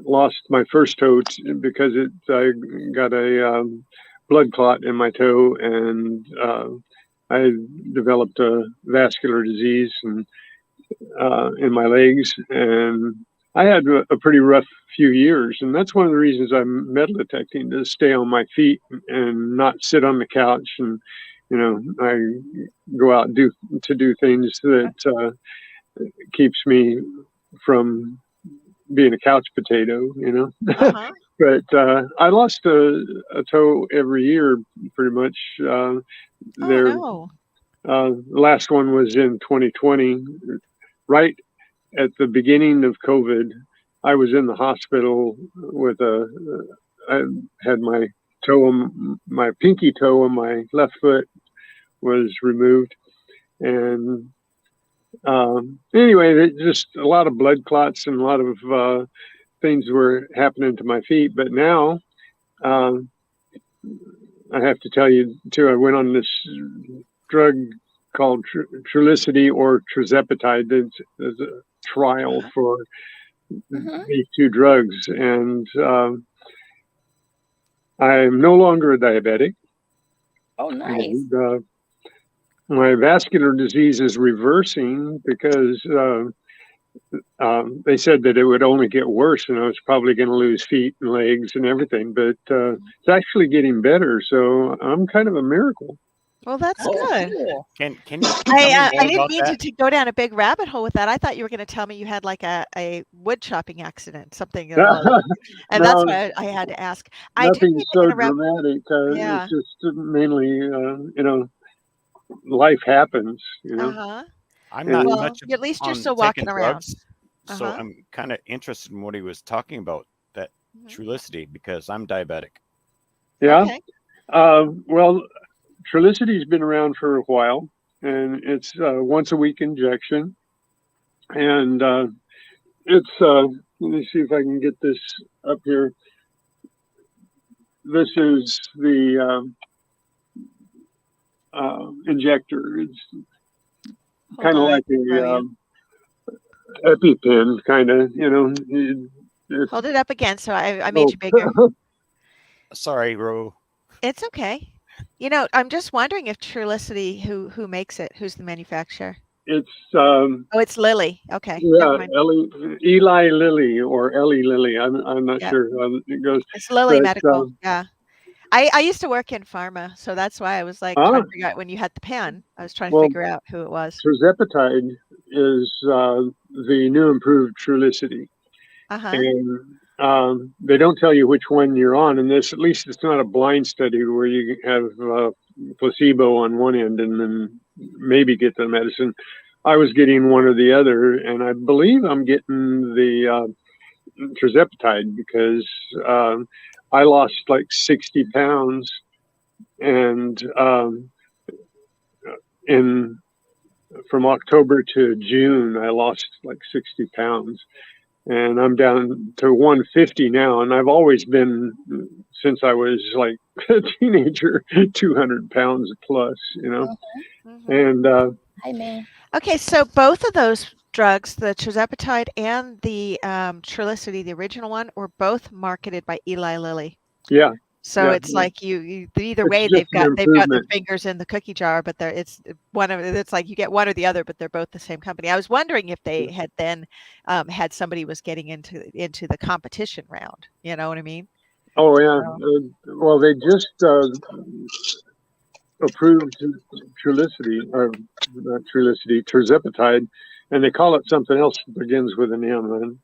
lost my first toe because I got a blood clot in my toe, and I developed a vascular disease and in my legs, and I had a pretty rough few years, and that's one of the reasons I'm metal detecting, to stay on my feet and not sit on the couch. And I go out and do things that keeps me from being a couch potato, Uh-huh. But I lost a toe every year, pretty much. The last one was in 2020, right at the beginning of COVID. I was in the hospital with I had my pinky toe on my left foot was removed. And anyway, just a lot of blood clots and a lot of things were happening to my feet. But now, I have to tell you too, I went on this drug called Trulicity or Trizepatide. There's a trial for these 2 drugs, and I'm no longer a diabetic. Oh, nice. And, my vascular disease is reversing because they said that it would only get worse, and I was probably going to lose feet and legs and everything, but it's actually getting better. So I'm kind of a miracle. Well, that's Oh, good. Cool. Can you tell me I more didn't about mean that? to go down a big rabbit hole with that. I thought you were going to tell me you had like a wood chopping accident, something along those. And that's No, why I had to ask. I do nothing need to so interrupt. dramatic. Yeah. It's just mainly, life happens, Uh-huh. I'm not and Well, much at least you're on still taking walking around. drugs, so Uh-huh. I'm kind of interested in what he was talking about, that Mhm. Trulicity, because I'm diabetic. yeah. Okay. Well, Trulicity's been around for a while, and it's once a week injection, and it's let me see if I can get this up here. This is the injector. It's Hold kind of on. I like can throw a you. EpiPen, kind of. It's, Hold it up again so I made oh, you bigger. Sorry, Ro. It's okay. I'm just wondering if Trulicity, who makes it, who's the manufacturer? it's Oh, it's Lilly. Okay. Never yeah, mind. Eli Lilly or Ellie Lilly. I'm not Yeah. sure how it goes, It's Lilly but Medical. Yeah. I used to work in pharma, so that's why I was like trying to figure out when you had the pen. I was trying to well, figure out who it was. Tirzepatide is the new improved Trulicity, Uh-huh. and they don't tell you which one you're on. And this, at least, it's not a blind study where you have placebo on one end and then maybe get the medicine. I was getting one or the other, and I believe I'm getting the Tirzepatide because I lost like 60 pounds, and in from October to June, I lost like 60 pounds, and I'm down to 150 now. And I've always been, since I was like a teenager, 200 pounds plus, Mhm. And Hi, man. Okay, so both of those drugs, the Tirzepatide and the Trulicity, the original one, were both marketed by Eli Lilly. yeah, So yeah, it's like you either it's way just an they've got their improvement. fingers in the cookie jar, but it's one of it's like you get one or the other, but they're both the same company. I was wondering if they had then had somebody was getting into the competition round. You know what I mean? Oh yeah. So, Well, they just approved Trulicity, or not Trulicity, Tirzepatide, and they call it something else that begins with an M.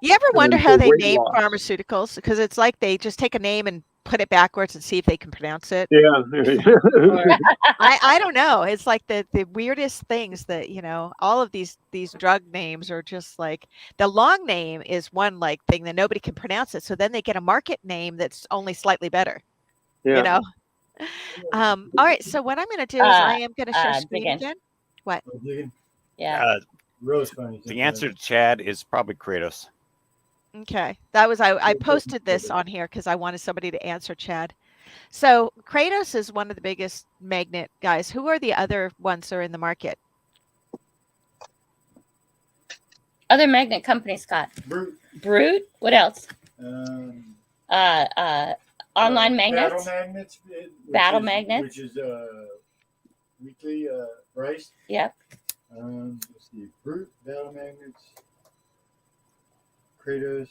you ever wonder And how for they weight name loss. pharmaceuticals? Because it's like they just take a name and put it backwards and see if they can pronounce it. Yeah. I don't know. It's like the weirdest things that, all of these drug names are just like the long name is one like thing that nobody can pronounce it. So then they get a market name that's only slightly better, you Yeah. know. All right. So what I'm going to do is I am going to share screen Diggin'. again. What? Yeah. The answer to Chad is probably Kratos. Okay. That was I posted this on here because I wanted somebody to answer Chad. So Kratos is one of the biggest magnet guys. Who are the other ones that are in the market? Other magnet companies, Scott. Brute. What else? Online magnets. Battle magnets. Battle magnets. Which is weekly price. Yep. Let's see. Brute, battle magnets. Kratos.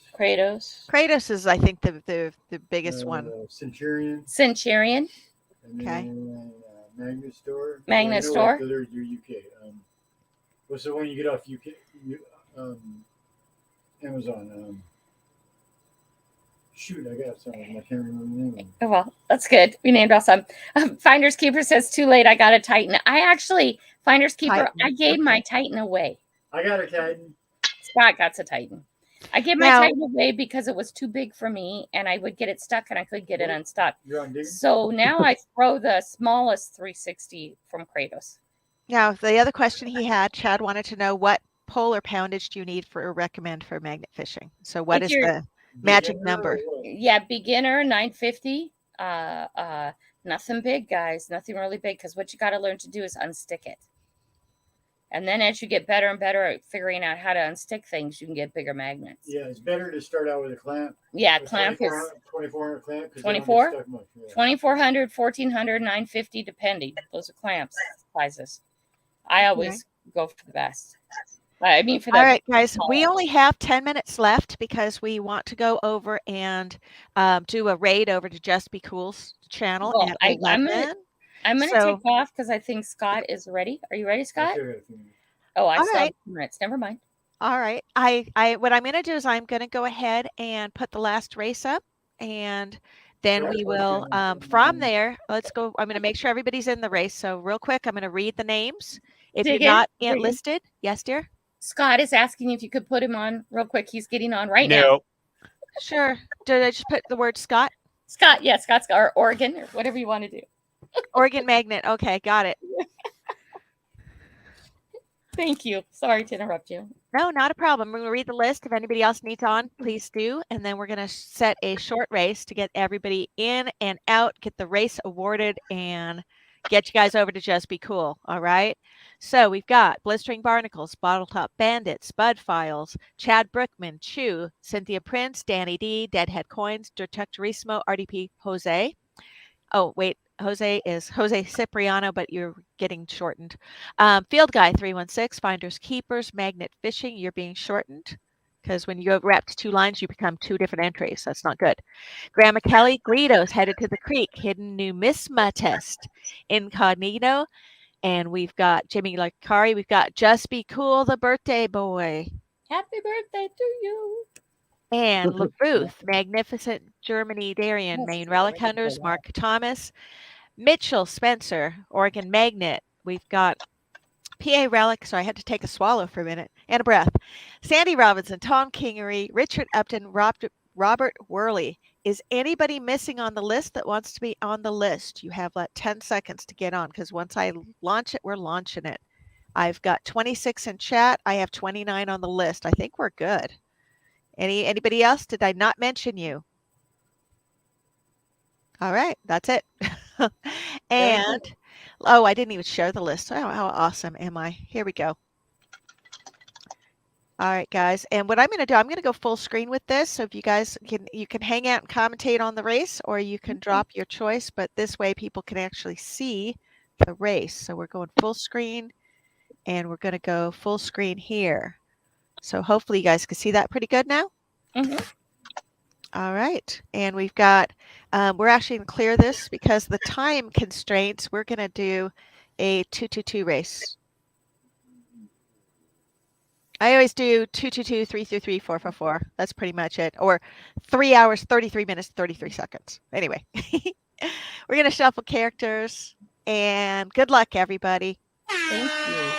Kratos is, I think, the biggest one. Centurion. Centurion. And Okay. then Magnet Store. Magnet Store. They're UK. What's the one you get off UK? Amazon. Shoot, I got some. I can't remember the name of them. Oh, well, that's good. We named all some. Finders Keeper says too late. I got a Titan. I actually, Finders Keeper, Titan. I gave my Titan away. I got a Titan. Scott got a Titan. I gave my Now- Titan away because it was too big for me and I would get it stuck and I could get it unstuck. You're on digging? So now I throw the smallest 360 from Kratos. Now, the other question he had, Chad wanted to know what polar poundage do you need for recommend for magnet fishing? So what If is you're- the magic Beginner or number? what? Yeah, beginner 950. Nothing big, guys. Nothing really big because what you got to learn to do is unstick it. And then as you get better and better at figuring out how to unstick things, you can get bigger magnets. Yeah, it's better to start out with a clamp. Yeah, A clamp is 2400 clamp. 24? 24? 2400, 1400, 950, depending. Those are clamps sizes. I always go for the best. I mean, for the All right, guys, small. we only have 10 minutes left because we want to go over and do a raid over to Just Be Cool's channel Well, at I'm 11. gonna- I'm going to So- take off because I think Scott is ready. Are you ready, Scott? Okay. Oh, I All still have right. 2 minutes. Never mind. All right. What I'm going to do is I'm going to go ahead and put the last race up, and then we will, from there, let's go. I'm going to make sure everybody's in the race. So real quick, I'm going to read the names. If you're Dig in, not dig in. listed, yes, dear. Scott is asking if you could put him on real quick. He's getting on right now. No. Sure. Did I just put the word Scott? Scott, yeah, Scott's or Oregon or whatever you want to do. Oregon Magnet. Okay, got it. Thank you. Sorry to interrupt you. No, not a problem. We're going to read the list. If anybody else needs on, please do. And then we're going to set a short race to get everybody in and out, get the race awarded, and get you guys over to Just Be Cool. All right. So we've got Blistering Barnacles, Bottle Top Bandits, Bud Files, Chad Brookman, Chew, Cynthia Prince, Danny D, Deadhead Coins, Detectorismo, RDP, Jose. Oh, wait. Jose is Jose Cipriano, but you're getting shortened. Field Guy 316, Finders Keepers, Magnet Fishing, you're being shortened because when you have wrapped 2 lines, you become 2 different entries. That's not good. Grandma Kelly, Greedos, Headed to the Creek, Hidden Numisma Test, Incognito, and we've got Jimmy Lakari. We've got Just Be Cool, the birthday boy. Happy birthday to you. And LaRuth, Magnificent Germany, Darien, Yes, Maine I Relic like to Hunters, say that. Mark Thomas, Mitchell Spencer, Oregon Magnet. We've got PA Relic, so I had to take a swallow for a minute and a breath. Sandy Robinson, Tom Kingery, Richard Upton, Robert Worley. Is anybody missing on the list that wants to be on the list? You have 10 seconds to get on because once I launch it, we're launching it. I've got 26 in chat. I have 29 on the list. I think we're good. Anybody else? Did I not mention you? All right, that's it. And oh, I didn't even share the list. Oh, how awesome am I? Here we go. All right, guys. And what I'm going to do, I'm going to go full screen with this. So if you guys you can hang out and commentate on the race, or you can drop your choice. But this way, people can actually see the race. So we're going full screen, and we're going to go full screen here. So hopefully, you guys can see that pretty good now. Mm-hmm. All right, and we've got, we're actually going to clear this because the time constraints, we're going to do a 2-2-2 race. I always do 2-2-2, 3-3-3, 4-4-4. That's pretty much it. Or 3 hours, 33 minutes, 33 seconds. Anyway, we're going to shuffle characters, and good luck, everybody. Thank you.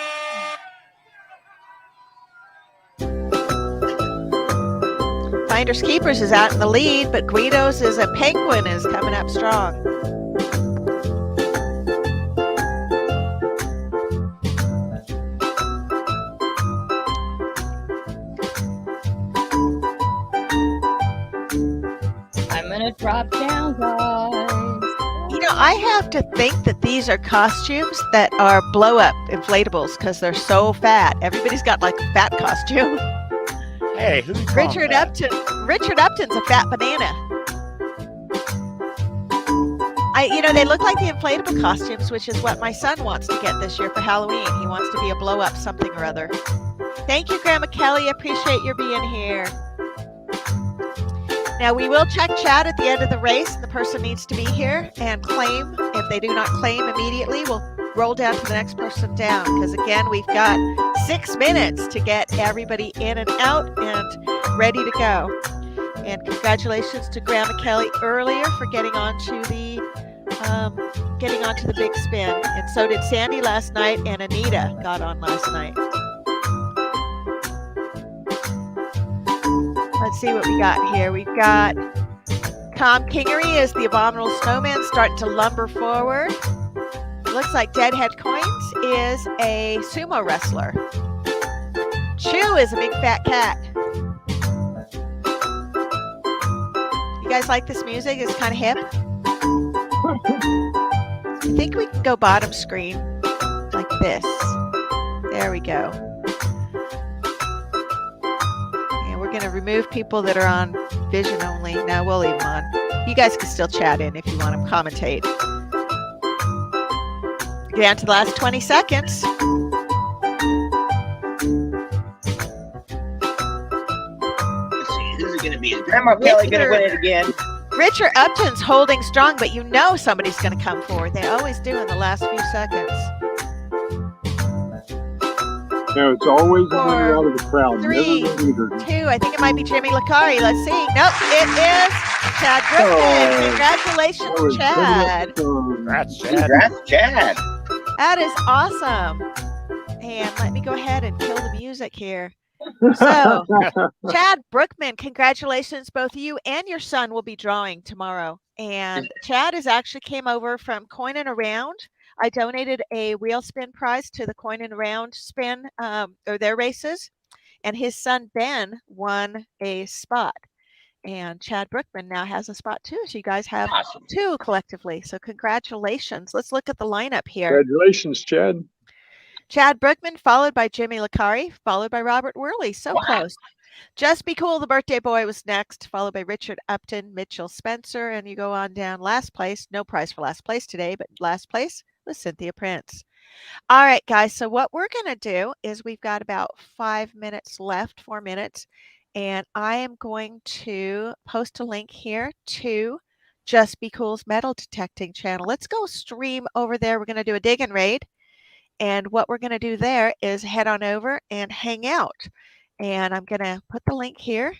Finders Keepers is out in the lead, but Guido's is a penguin is coming up strong. I'm going to drop down, guys. You know, I have to think that these are costumes that are blow-up inflatables because they're so fat. Everybody's got like a fat costume. Hey, who's Richard Upton's a fat banana. They look like the inflatable costumes, which is what my son wants to get this year for Halloween. He wants to be a blow-up something or other. Thank you, Grandma Kelly. Appreciate your being here. Now, we will check chat at the end of the race. The person needs to be here and claim. If they do not claim immediately, we'll roll down to the next person down. Because, again, we've got 6 minutes to get everybody in and out and ready to go. And congratulations to Grandma Kelly earlier for getting onto the big spin. And so did Sandy last night, and Anita got on last night. Let's see what we got here. We've got Tom Kingery as the Abominable Snowman starting to lumber forward. It looks like Deadhead Coins is a sumo wrestler. Chew is a big fat cat. You guys like this music? It's kind of hip. I think we can go bottom screen like this. There we go. We're going to remove people that are on vision only. No, we'll leave them on. You guys can still chat in if you want to commentate. Get down to the last 20 seconds. Let's see, who's it going to be? Is Grandma Kelly going to win it again? Richard Upton's holding strong, but you know somebody's going to come forward. They always do in the last few seconds. No, it's always a winner 4, out of the crowd. 3, Never the leader. 2. I think it might be Jimmy Licari. Let's see. Nope, it is Chad Brookman. Oh, Congratulations, that was Chad. Congrats, Chad. Congrats, Chad. That is awesome. And let me go ahead and kill the music here. So, Chad Brookman, congratulations. Both you and your son will be drawing tomorrow. And Chad is actually came over from Coin and Around. I donated a wheel spin prize to the Coin and Around spin or their races. And his son, Ben, won a spot. And Chad Brookman now has a spot too. So you guys have Awesome. 2 collectively. So congratulations. Let's look at the lineup here. Congratulations, Chad. Chad Brookman, followed by Jimmy Licari, followed by Robert Worley. So Wow. close. Just Be Cool, the birthday boy, was next, followed by Richard Upton, Mitchell Spencer, and you go on down last place. No prize for last place today, but last place was Cynthia Prince. All right, guys. So what we're going to do is we've got about 5 minutes left, 4 minutes, and I am going to post a link here to Just Be Cool's metal detecting channel. Let's go stream over there. We're going to do a dig and raid. And what we're going to do there is head on over and hang out. And I'm going to put the link here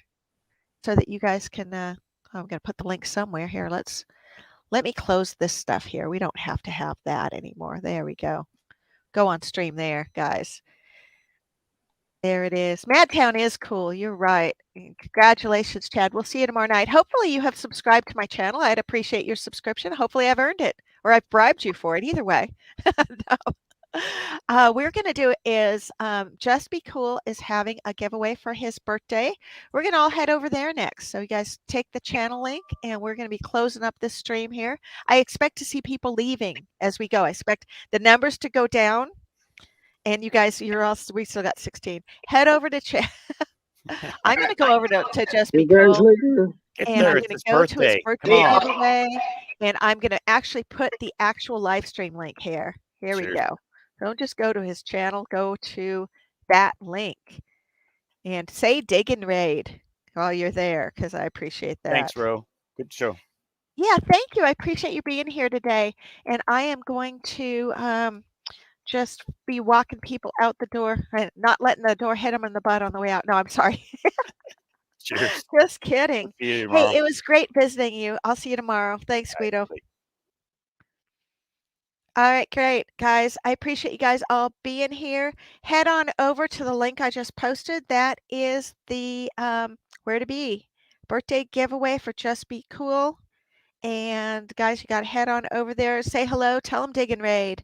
so that you guys can, I'm going to put the link somewhere here. Let me close this stuff here. We don't have to have that anymore. There we go. Go on stream there, guys. There it is. Madtown is cool. You're right. Congratulations, Chad. We'll see you tomorrow night. Hopefully you have subscribed to my channel. I'd appreciate your subscription. Hopefully I've earned it or I've bribed you for it. Either way. No. We're going to do is Just Be Cool is having a giveaway for his birthday. We're going to all head over there next. So you guys take the channel link and we're going to be closing up this stream here. I expect to see people leaving as we go. I expect the numbers to go down. And you guys, we still got 16. Head over to chat. I'm going to go over to Just Be Cool. And I'm going to go to his birthday giveaway. And I'm going to actually put the actual live stream link here. Here we go. Don't just go to his channel. Go to that link. And say dig and raid while you're there because I appreciate that. Thanks, Ro. Good show. Yeah, thank you. I appreciate you being here today. And I am going to just be walking people out the door and not letting the door hit them in the butt on the way out. No, I'm sorry. Cheers. Just kidding. See you tomorrow. Hey, it was great visiting you. I'll see you tomorrow. Thanks, Guido. All right, great, guys. I appreciate you guys all being here. Head on over to the link I just posted. That is the where to be birthday giveaway for Just Be Cool. And guys, you got to head on over there. Say hello. Tell them dig and raid.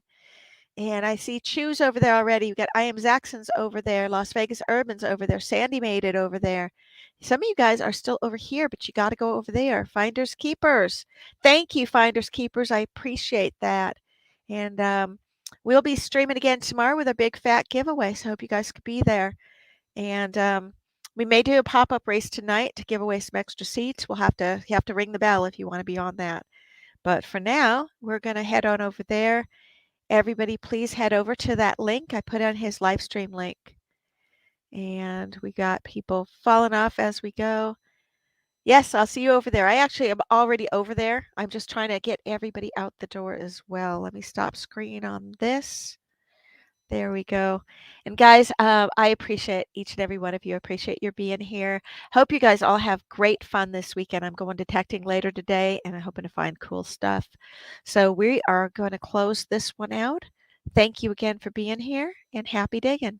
And I see Choose over there already. We got I Am Zaxxon's over there. Las Vegas Urban's over there. Sandy made it over there. Some of you guys are still over here, but you got to go over there. Finders Keepers. Thank you, Finders Keepers. I appreciate that. And we'll be streaming again tomorrow with a big fat giveaway. So I hope you guys could be there. And we may do a pop-up race tonight to give away some extra seats. You have to ring the bell if you want to be on that. But for now, we're going to head on over there. Everybody, please head over to that link. I put on his live stream link. And we got people falling off as we go. Yes, I'll see you over there. I actually am already over there. I'm just trying to get everybody out the door as well. Let me stop screen on this. There we go. And guys, I appreciate each and every one of you. I appreciate your being here. Hope you guys all have great fun this weekend. I'm going detecting later today, and I'm hoping to find cool stuff. So we are going to close this one out. Thank you again for being here, and happy digging.